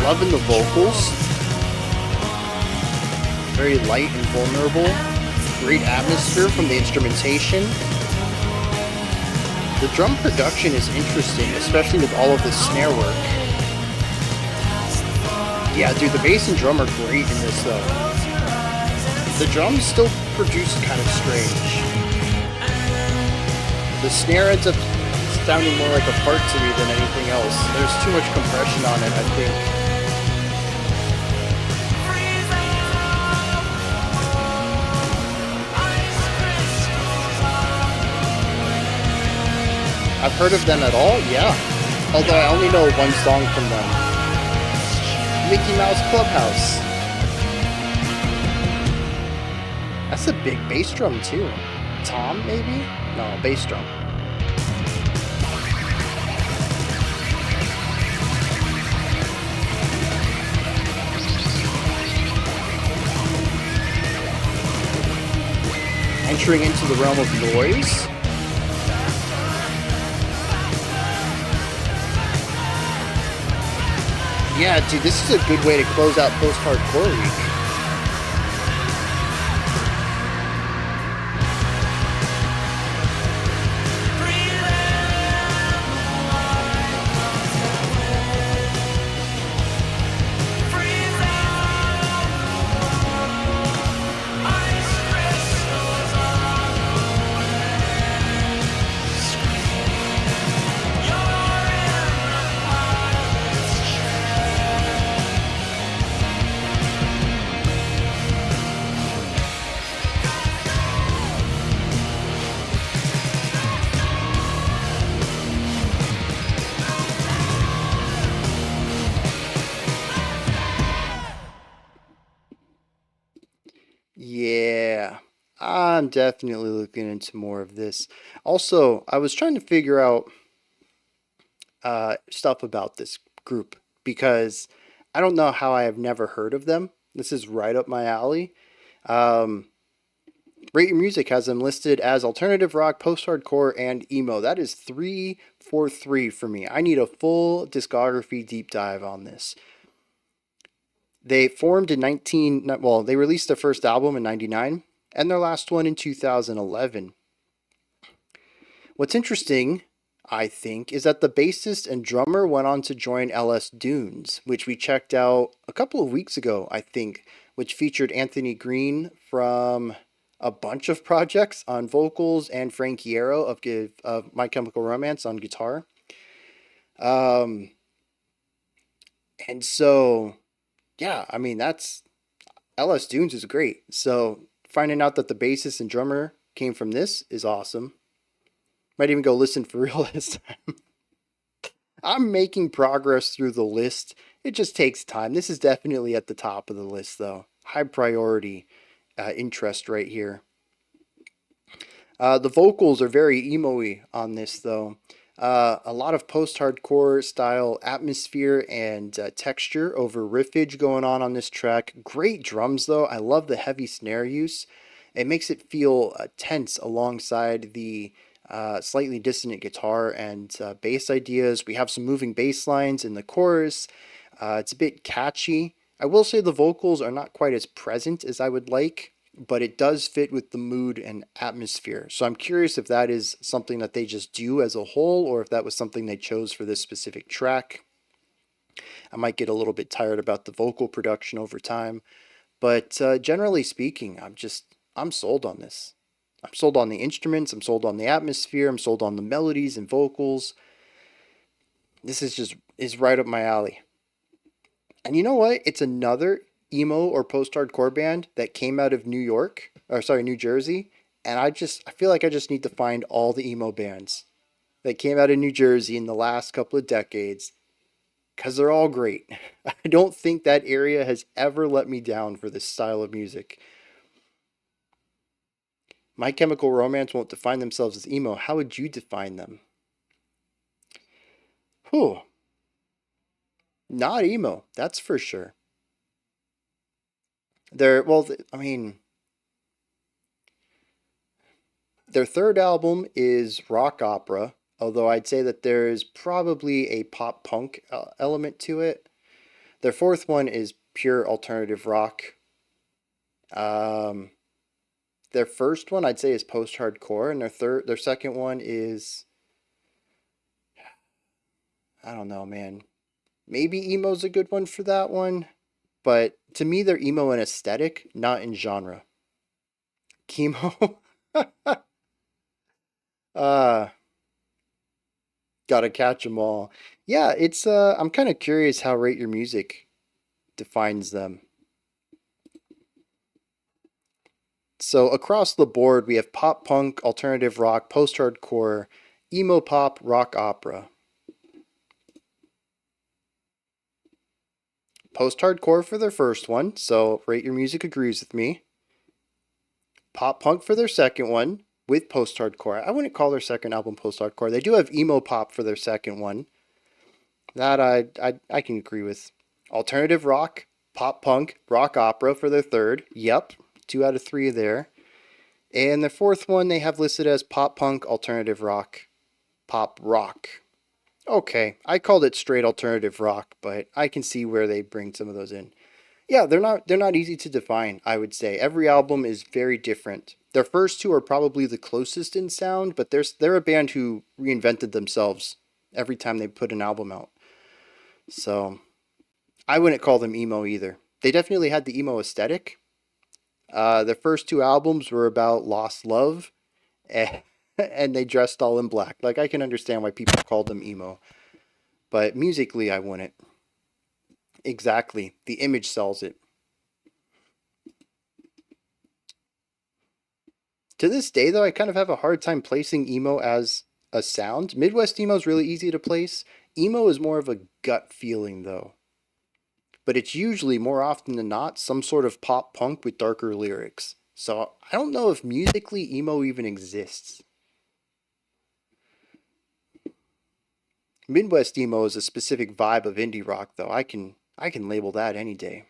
Loving the vocals. very light and vulnerable. Great atmosphere from the instrumentation. The drum production is interesting, especially with all of the snare work. Yeah, dude, the bass and drum are great in this, though. The drums still produce kind of strange. The snare ends up sounding more like a fart to me than anything else. There's too much compression on it, I think. I've heard of them at all? Yeah. Although I only know one song from them. Mickey Mouse Clubhouse. That's a big bass drum too. Tom, maybe? No, bass drum. Entering into the realm of noise. Yeah, dude, this is a good way to close out post-hardcore week. Yeah, I'm definitely looking into more of this. Also, I was trying to figure out stuff about this group because I don't know how I have never heard of them. This is right up my alley. Rate Your Music has them listed as alternative rock, post-hardcore, and emo. That is 3 for 3 for me. I need a full discography deep dive on this. They formed in they released their first album in 99 and their last one in 2011. What's interesting, I think, is that the bassist and drummer went on to join LS Dunes, which we checked out a couple of weeks ago, I think, which featured Anthony Green from a bunch of projects on vocals and Frank Hierro of My Chemical Romance on guitar. And so, yeah, I mean, that's LS Dunes is great. So finding out that the bassist and drummer came from this is awesome. Might even go listen for real this time. I'm making progress through the list. It just takes time. This is definitely at the top of the list, though. High priority interest right here. The vocals are very emo-y on this, though. A lot of post-hardcore style atmosphere and texture over riffage going on this track. Great drums, though. I love the heavy snare use. It makes it feel tense alongside the slightly dissonant guitar and bass ideas. We have some moving bass lines in the chorus. It's a bit catchy. I will say the vocals are not quite as present as I would like, but it does fit with the mood and atmosphere. So I'm curious if that is something that they just do as a whole, or if that was something they chose for this specific track. I might get a little bit tired about the vocal production over time, but generally speaking, I'm sold on this. I'm sold on the instruments, I'm sold on the atmosphere, I'm sold on the melodies and vocals. This is right up my alley. And you know what? It's another emo or post-hardcore band that came out of New Jersey, and I feel like I just need to find all the emo bands that came out of New Jersey in the last couple of decades, because they're all great. I don't think that area has ever let me down for this style of music. My Chemical Romance won't define themselves as emo. How would you define them? Whew. Not emo, that's for sure. Their third album is rock opera, although I'd say that there is probably a pop punk element to it. Their fourth one is pure alternative rock. Their first one I'd say is post-hardcore, and their second one is, I don't know, man. Maybe emo's a good one for that one, but to me they're emo in aesthetic, not in genre. Chemo. uh Gotta catch them all. Yeah, it's I'm kind of curious how Rate Your Music defines them. So across the board, we have pop punk, alternative rock, post-hardcore, emo pop, rock opera. Post-hardcore for their first one, so Rate Your Music agrees with me. Pop punk for their second one, with post-hardcore. I wouldn't call their second album post-hardcore. They do have emo pop for their second one. That I can agree with. Alternative rock, pop punk, rock opera for their third. Yep, 2 out of 3 there. And the fourth one they have listed as pop punk, alternative rock, pop rock. Okay, I called it straight alternative rock, but I can see where they bring some of those in. Yeah, they're not easy to define, I would say. Every album is very different. Their first 2 are probably the closest in sound, but they're a band who reinvented themselves every time they put an album out. So I wouldn't call them emo either. They definitely had the emo aesthetic. Their first 2 albums were about lost love, and they dressed all in black. Like, I can understand why people called them emo, but musically I wouldn't. Exactly. The image sells it. To this day, though, I kind of have a hard time placing emo as a sound. Midwest emo is really easy to place. Emo is more of a gut feeling, though. But it's usually, more often than not, some sort of pop punk with darker lyrics. So I don't know if musically emo even exists. Midwest emo is a specific vibe of indie rock, though. I can label that any day.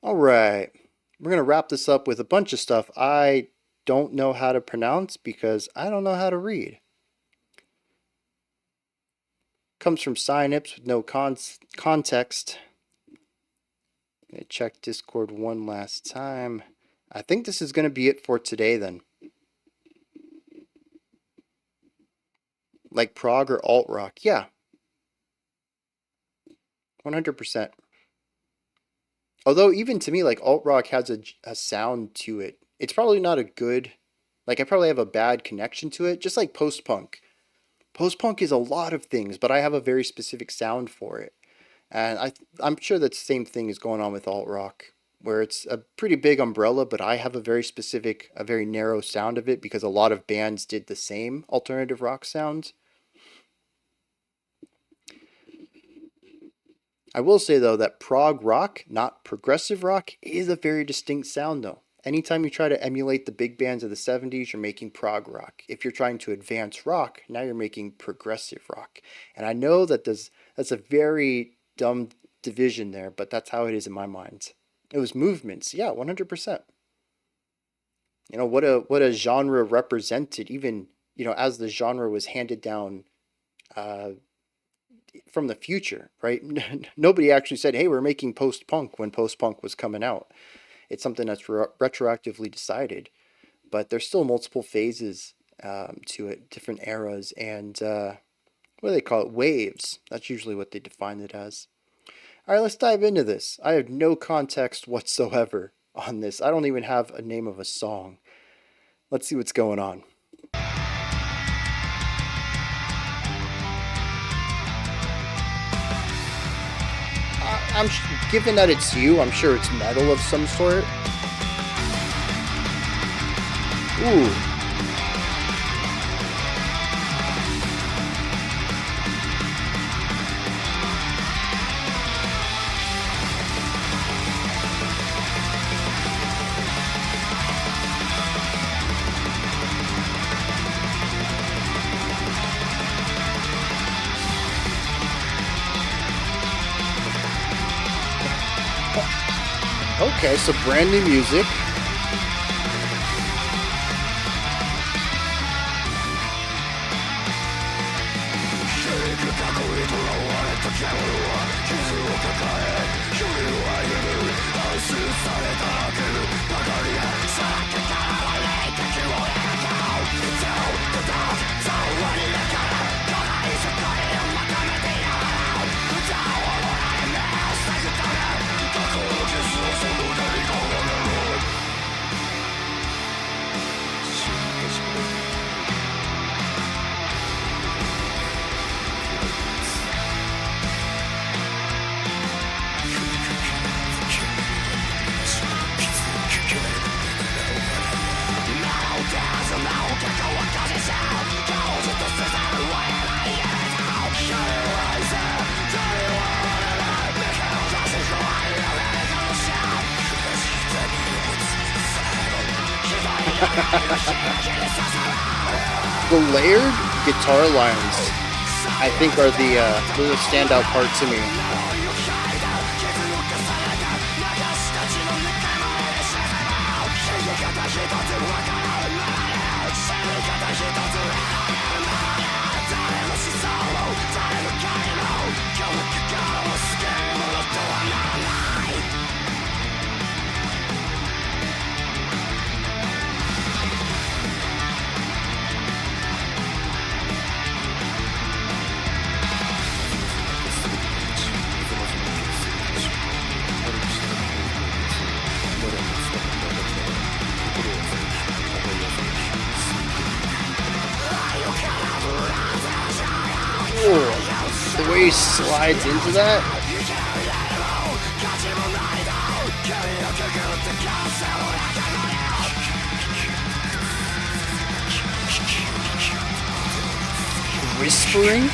All right. We're going to wrap this up with a bunch of stuff I don't know how to pronounce because I don't know how to read. Comes from Synips with no context. I'm going to check Discord one last time. I think this is going to be it for today then. Like prog or alt rock. Yeah. 100%. Although even to me, like, alt rock has a sound to it. It's probably not a good, like, I probably have a bad connection to it, just like post-punk. Post-punk is a lot of things, but I have a very specific sound for it. And I'm sure that the same thing is going on with alt rock, where it's a pretty big umbrella, but I have a very specific, a very narrow sound of it because a lot of bands did the same alternative rock sound. I will say, though, that prog rock, not progressive rock, is a very distinct sound, though. Anytime you try to emulate the big bands of the 70s, you're making prog rock. If you're trying to advance rock, now you're making progressive rock. And I know that that's a very dumb division there, but that's how it is in my mind. It was movements. Yeah, 100%. You know, what a genre represented, even, you know, as the genre was handed down from the future, right? Nobody actually said, hey, we're making post-punk when post-punk was coming out. It's something that's retroactively decided, but there's still multiple phases to it, different eras, and what do they call it? Waves. That's usually what they define it as. All right, let's dive into this. I have no context whatsoever on this. I don't even have a name of a song. Let's see what's going on. Given that it's you, I'm sure it's metal of some sort. Ooh. Okay, so brand new music. The layered guitar lines, I think, are the standout part to me. The way he slides into that. Whispering.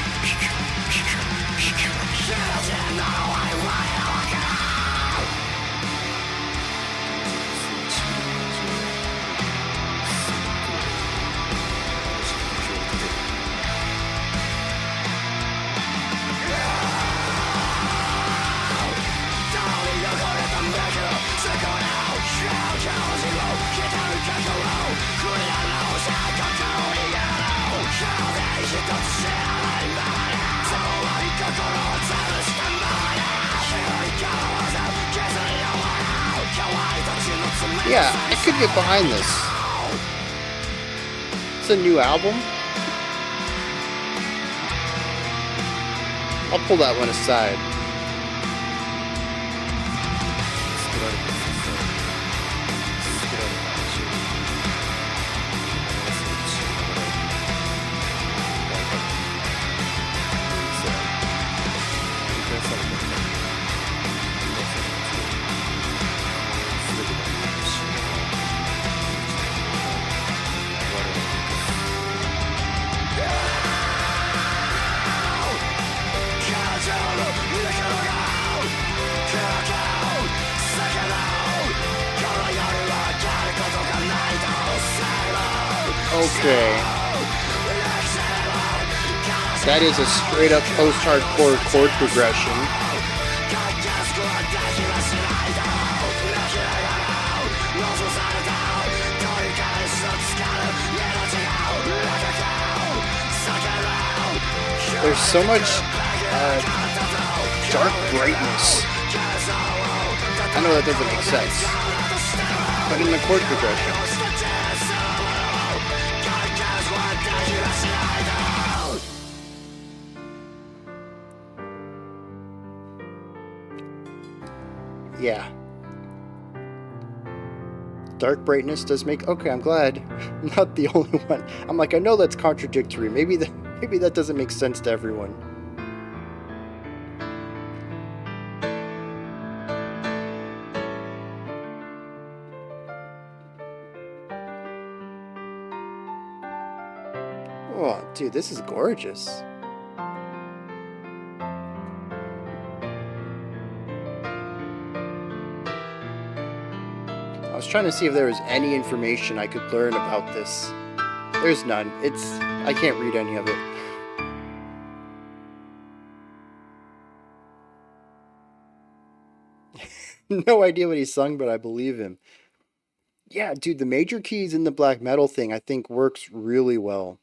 Yeah, I could get behind this. It's a new album. I'll pull that one aside. Okay. That is a straight up post-hardcore chord progression. There's so much dark brightness. I know that doesn't make sense, but in the chord progression. Yeah. Dark brightness does make... Okay, I'm glad. I'm not the only one. I'm like, I know that's contradictory. Maybe that doesn't make sense to everyone. Oh, dude, this is gorgeous. I was trying to see if there was any information I could learn about this. There's none. I can't read any of it. No idea what he sung, but I believe him. Yeah, dude, the major keys in the black metal thing I think works really well.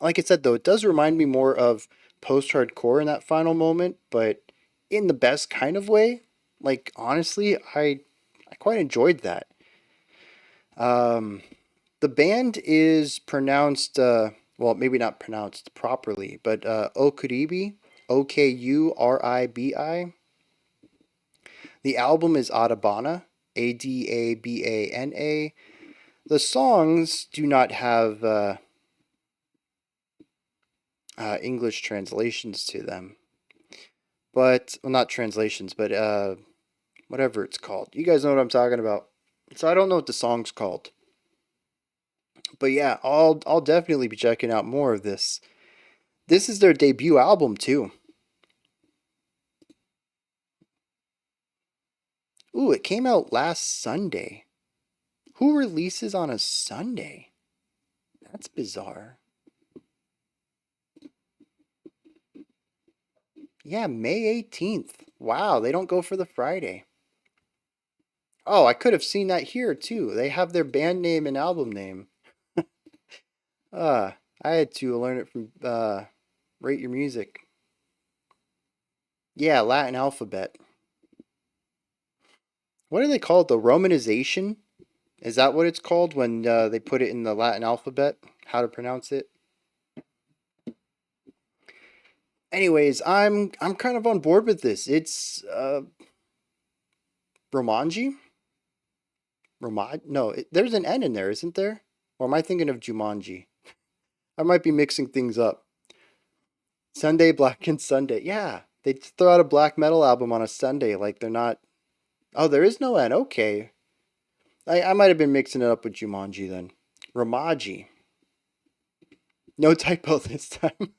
Like I said, though, it does remind me more of post-hardcore in that final moment, but in the best kind of way. like honestly, I quite enjoyed that. Um, the band is pronounced, well, maybe not pronounced properly, but Okuribi, Okuribi. The album is Adabana, Adabana. The songs do not have English translations to them, but well, not translations, but whatever it's called. You guys know what I'm talking about. So I don't know what the song's called, but yeah, I'll definitely be checking out more of this. This is their debut album too. Ooh, it came out last Sunday. Who releases on a Sunday? That's bizarre. Yeah, May 18th. Wow, they don't go for the Friday. Oh, I could have seen that here too. They have their band name and album name. I had to learn it from Rate Your Music. Yeah, Latin alphabet. What do they call it? The Romanization? Is that what it's called when they put it in the Latin alphabet? How to pronounce it? Anyways, I'm kind of on board with this. It's Romanji? No, there's an N in there, isn't there? Or am I thinking of Jumanji? I might be mixing things up. Sunday, Black and Sunday. Yeah, they throw out a black metal album on a Sunday like they're not. Oh, there is no N. Okay. I might have been mixing it up with Jumanji then. Ramaji. No typo this time.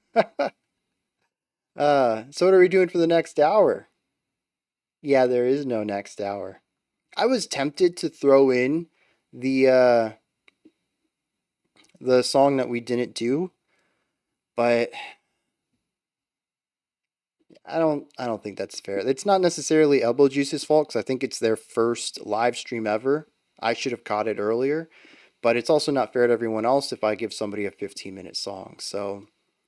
So what are we doing for the next hour? Yeah, there is no next hour. I was tempted to throw in the song that we didn't do, but I don't think that's fair. It's not necessarily Elbow Juice's fault because I think it's their first live stream ever. I should have caught it earlier, but it's also not fair to everyone else if I give somebody a 15-minute song. So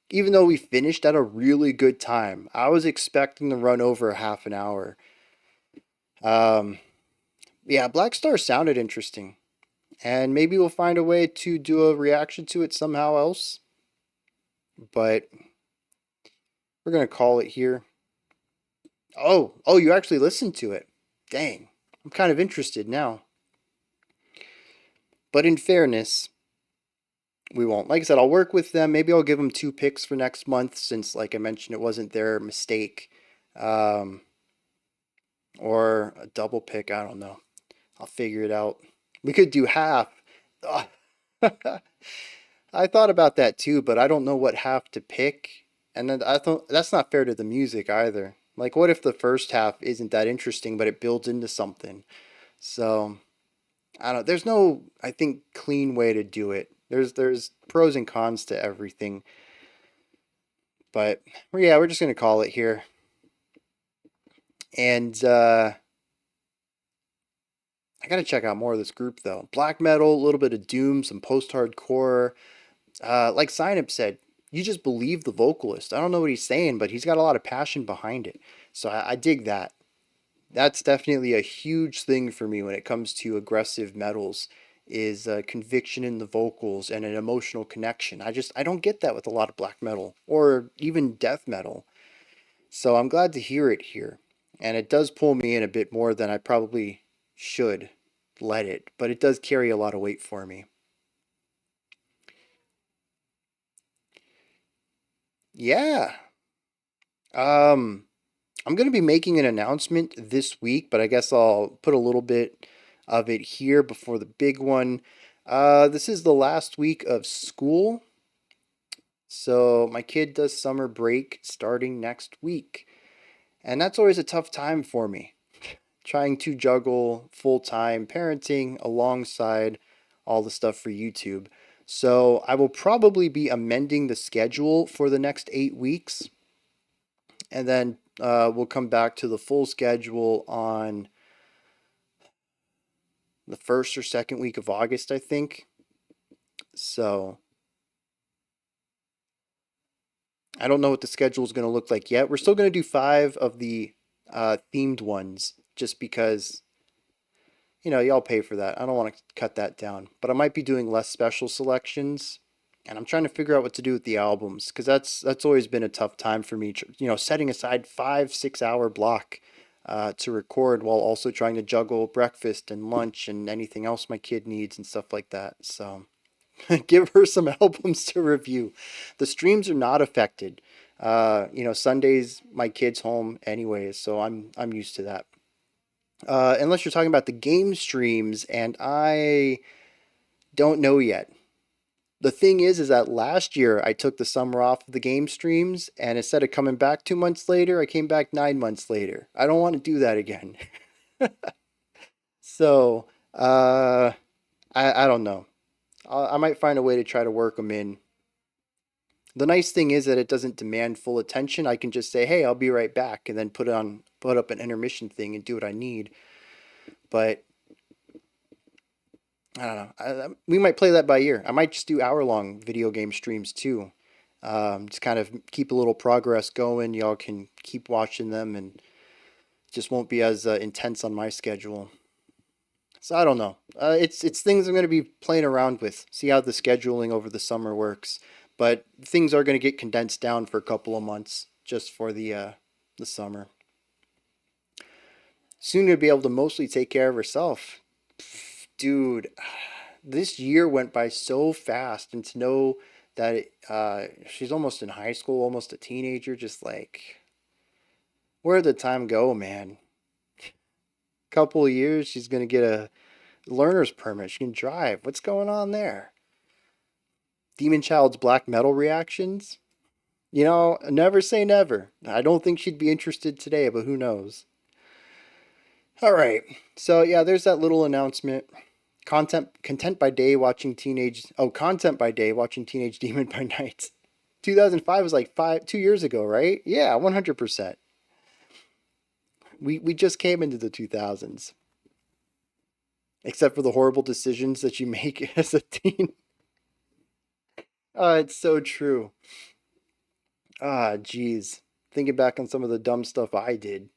even though we finished at a really good time, I was expecting to run over half an hour. Yeah, Black Star sounded interesting, and maybe we'll find a way to do a reaction to it somehow else. But we're gonna call it here. Oh, you actually listened to it. Dang, I'm kind of interested now. But in fairness, we won't. Like I said, I'll work with them. Maybe I'll give them 2 picks for next month since, like I mentioned, it wasn't their mistake. Or a double pick. I don't know. I'll figure it out. We could do half. Ugh. I thought about that too, but I don't know what half to pick. And then I thought that's not fair to the music either. Like, what if the first half isn't that interesting, but it builds into something? So I don't. There's no, I think, clean way to do it. There's pros and cons to everything. But yeah, we're just gonna call it here. And I gotta check out more of this group though. Black metal, a little bit of doom, some post-hardcore. Like Signup said, you just believe the vocalist. I don't know what he's saying, but he's got a lot of passion behind it. So I dig that. That's definitely a huge thing for me when it comes to aggressive metals is conviction in the vocals and an emotional connection. I don't get that with a lot of black metal or even death metal. So I'm glad to hear it here. And it does pull me in a bit more than I probably should let it, but it does carry a lot of weight for me. Yeah. Um, I'm going to be making an announcement this week, but I guess I'll put a little bit of it here before the big one. This is the last week of school. So my kid does summer break starting next week. And that's always a tough time for me, trying to juggle full-time parenting alongside all the stuff for YouTube. So I will probably be amending the schedule for the next 8 weeks. And then we'll come back to the full schedule on the first or second week of August, I think. So I don't know what the schedule is going to look like yet. We're still going to do 5 of the themed ones just because, y'all pay for that. I don't want to cut that down. But I might be doing less special selections. And I'm trying to figure out what to do with the albums, because that's always been a tough time for me. Setting aside 5-6 hour block to record while also trying to juggle breakfast and lunch and anything else my kid needs and stuff like that. So give her some albums to review. The streams are not affected. Sundays my kid's home anyways, so I'm used to that. Unless you're talking about the game streams, and I don't know yet. The thing is that last year I took the summer off of the game streams, and instead of coming back 2 months later, I came back 9 months later. I don't want to do that again. So, I don't know. I might find a way to try to work them in. The nice thing is that it doesn't demand full attention. I can just say, "Hey, I'll be right back," and then put up an intermission thing and do what I need. But I don't know. We might play that by ear. I might just do hour-long video game streams too. Just kind of keep a little progress going. Y'all can keep watching them, and it just won't be as intense on my schedule. So I don't know. It's things I'm going to be playing around with. See how the scheduling over the summer works. But things are going to get condensed down for a couple of months just for the summer. Soon to be able to mostly take care of herself. Dude, this year went by so fast, and to know that she's almost in high school, almost a teenager, just like, where'd the time go, man? Couple of years, she's gonna get a learner's permit. She can drive. What's going on there? Demon Child's black metal reactions? Never say never. I don't think she'd be interested today, but who knows? All right. So yeah, there's that little announcement. Content by day watching Teenage Demon by Night. 2005 was like 2 years ago, right? Yeah, 100%. We just came into the 2000s. Except for the horrible decisions that you make as a teen. It's so true. Geez. Thinking back on some of the dumb stuff I did.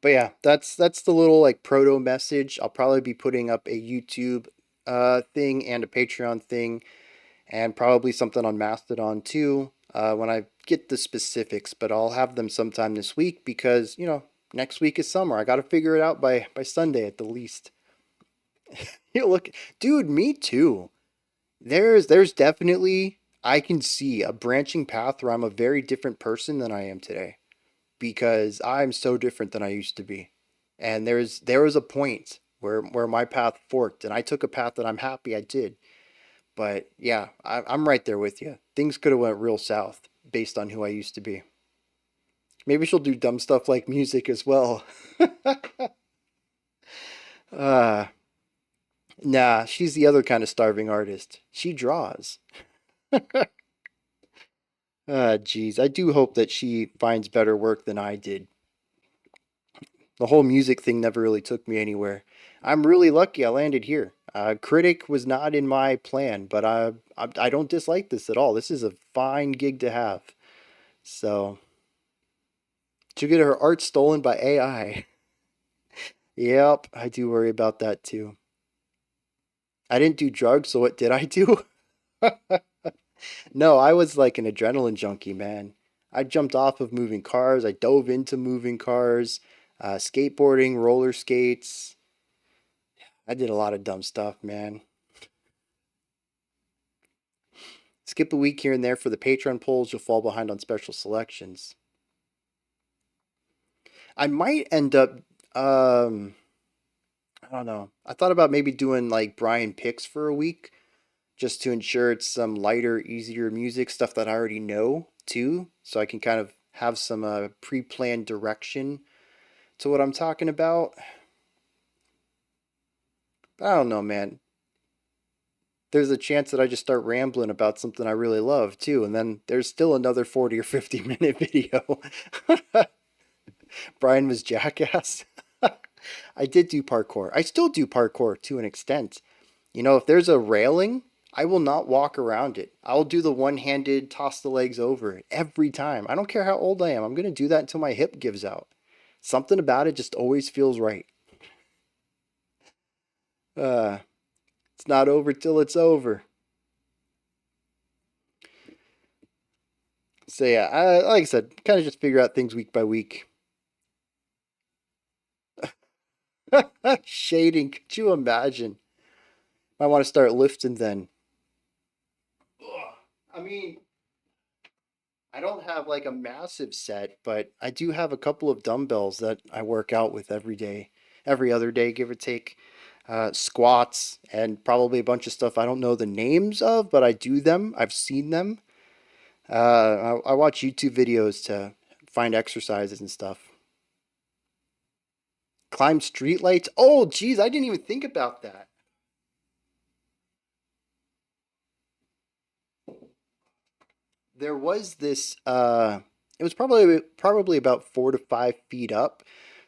But yeah, that's the little like proto message. I'll probably be putting up a YouTube thing and a Patreon thing, and probably something on Mastodon too when I get the specifics. But I'll have them sometime this week because next week is summer. I got to figure it out by Sunday at the least. Look, dude, me too. There's definitely, I can see a branching path where I'm a very different person than I am today. Because I'm so different than I used to be. And there was a point where my path forked, and I took a path that I'm happy I did. But yeah, I'm right there with you. Things could have went real south based on who I used to be. Maybe she'll do dumb stuff like music as well. Nah, she's the other kind of starving artist. She draws. Geez, I do hope that she finds better work than I did. The whole music thing never really took me anywhere. I'm really lucky I landed here. Critic was not in my plan, but I don't dislike this at all. This is a fine gig to have. So, to get her art stolen by AI. Yep, I do worry about that too. I didn't do drugs, so what did I do? No, I was like an adrenaline junkie, man. I jumped off of moving cars. I dove into moving cars, skateboarding, roller skates. I did a lot of dumb stuff, man. Skip a week here and there for the Patreon polls. You'll fall behind on special selections. I might end up, I don't know. I thought about maybe doing like Brian picks for a week, just to ensure it's some lighter, easier music, stuff that I already know too, so I can kind of have some pre-planned direction to what I'm talking about. But I don't know, man. There's a chance that I just start rambling about something I really love too, and then there's still another 40 or 50 minute video. Brian was jackass. I did do parkour. I still do parkour to an extent. If there's a railing I will not walk around it. I'll do the one-handed toss the legs over it every time. I don't care how old I am. I'm going to do that until my hip gives out. Something about it just always feels right. It's not over till it's over. So yeah, like I said, kind of just figure out things week by week. Shading, could you imagine? I want to start lifting then. I mean, I don't have like a massive set, but I do have a couple of dumbbells that I work out with every day, every other day, give or take. Squats and probably a bunch of stuff I don't know the names of, but I do them. I've seen them. I watch YouTube videos to find exercises and stuff. Climb streetlights. Oh, geez, I didn't even think about that. There was this. It was probably about 4 to 5 feet up,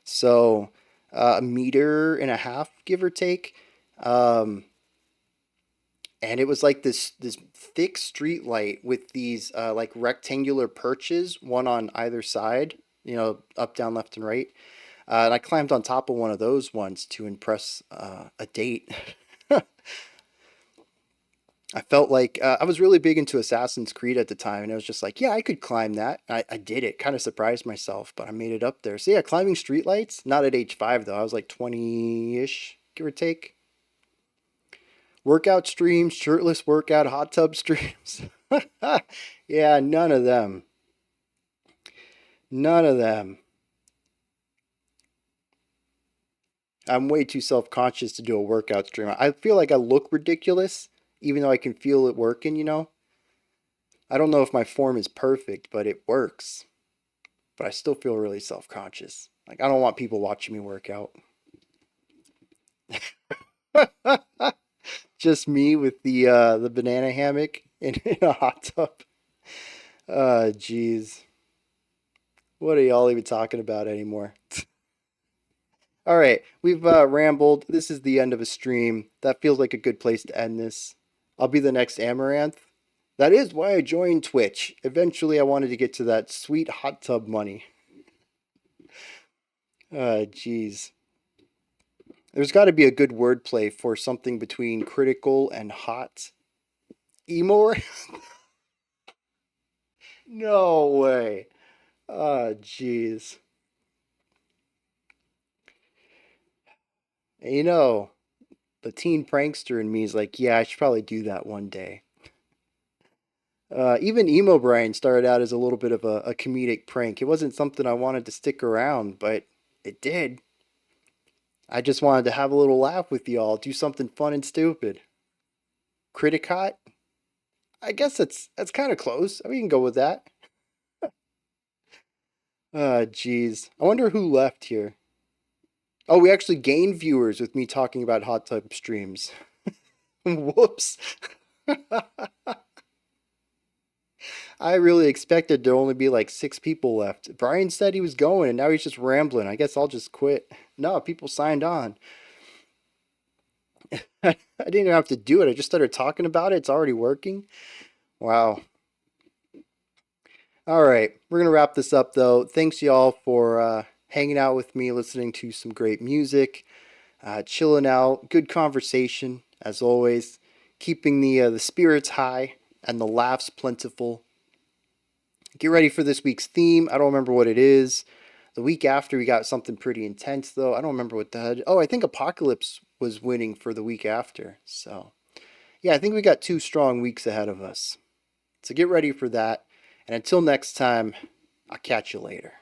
so a meter and a half, give or take. Um, and it was like this thick street light with these like rectangular perches, one on either side, up, down, left, and right. And I climbed on top of one of those once to impress a date. I felt like I was really big into Assassin's Creed at the time, and I was just like, yeah, I could climb that. I did it, kind of surprised myself, but I made it up there. So yeah, climbing streetlights, not at age 5 though. I was like 20-ish, give or take. Workout streams, shirtless workout, hot tub streams. Yeah, none of them. None of them. I'm way too self-conscious to do a workout stream. I feel like I look ridiculous, even though I can feel it working. I don't know if my form is perfect, but it works. But I still feel really self-conscious. Like, I don't want people watching me work out. Just me with the banana hammock in a hot tub. Jeez. What are y'all even talking about anymore? All right, we've rambled. This is the end of a stream. That feels like a good place to end this. I'll be the next Amaranth. That is why I joined Twitch. Eventually, I wanted to get to that sweet hot tub money. Jeez. There's got to be a good wordplay for something between critical and hot. Emo? No way. Jeez. The teen prankster in me is like, yeah, I should probably do that one day. Even Emo Brian started out as a little bit of a comedic prank. It wasn't something I wanted to stick around, but it did. I just wanted to have a little laugh with y'all, do something fun and stupid. Criticot? I guess that's kind of close. We can go with that. Jeez. I wonder who left here. Oh, we actually gained viewers with me talking about hot tub streams. Whoops. I really expected there only be like 6 people left. Brian said he was going, and now he's just rambling. I guess I'll just quit. No, people signed on. I didn't even have to do it. I just started talking about it. It's already working. Wow. All right. We're going to wrap this up, though. Thanks, y'all, for hanging out with me, listening to some great music, chilling out. Good conversation, as always. Keeping the spirits high and the laughs plentiful. Get ready for this week's theme. I don't remember what it is. The week after, we got something pretty intense, though. I don't remember what that. Oh, I think Apocalypse was winning for the week after. So, yeah, I think we got 2 strong weeks ahead of us. So get ready for that. And until next time, I'll catch you later.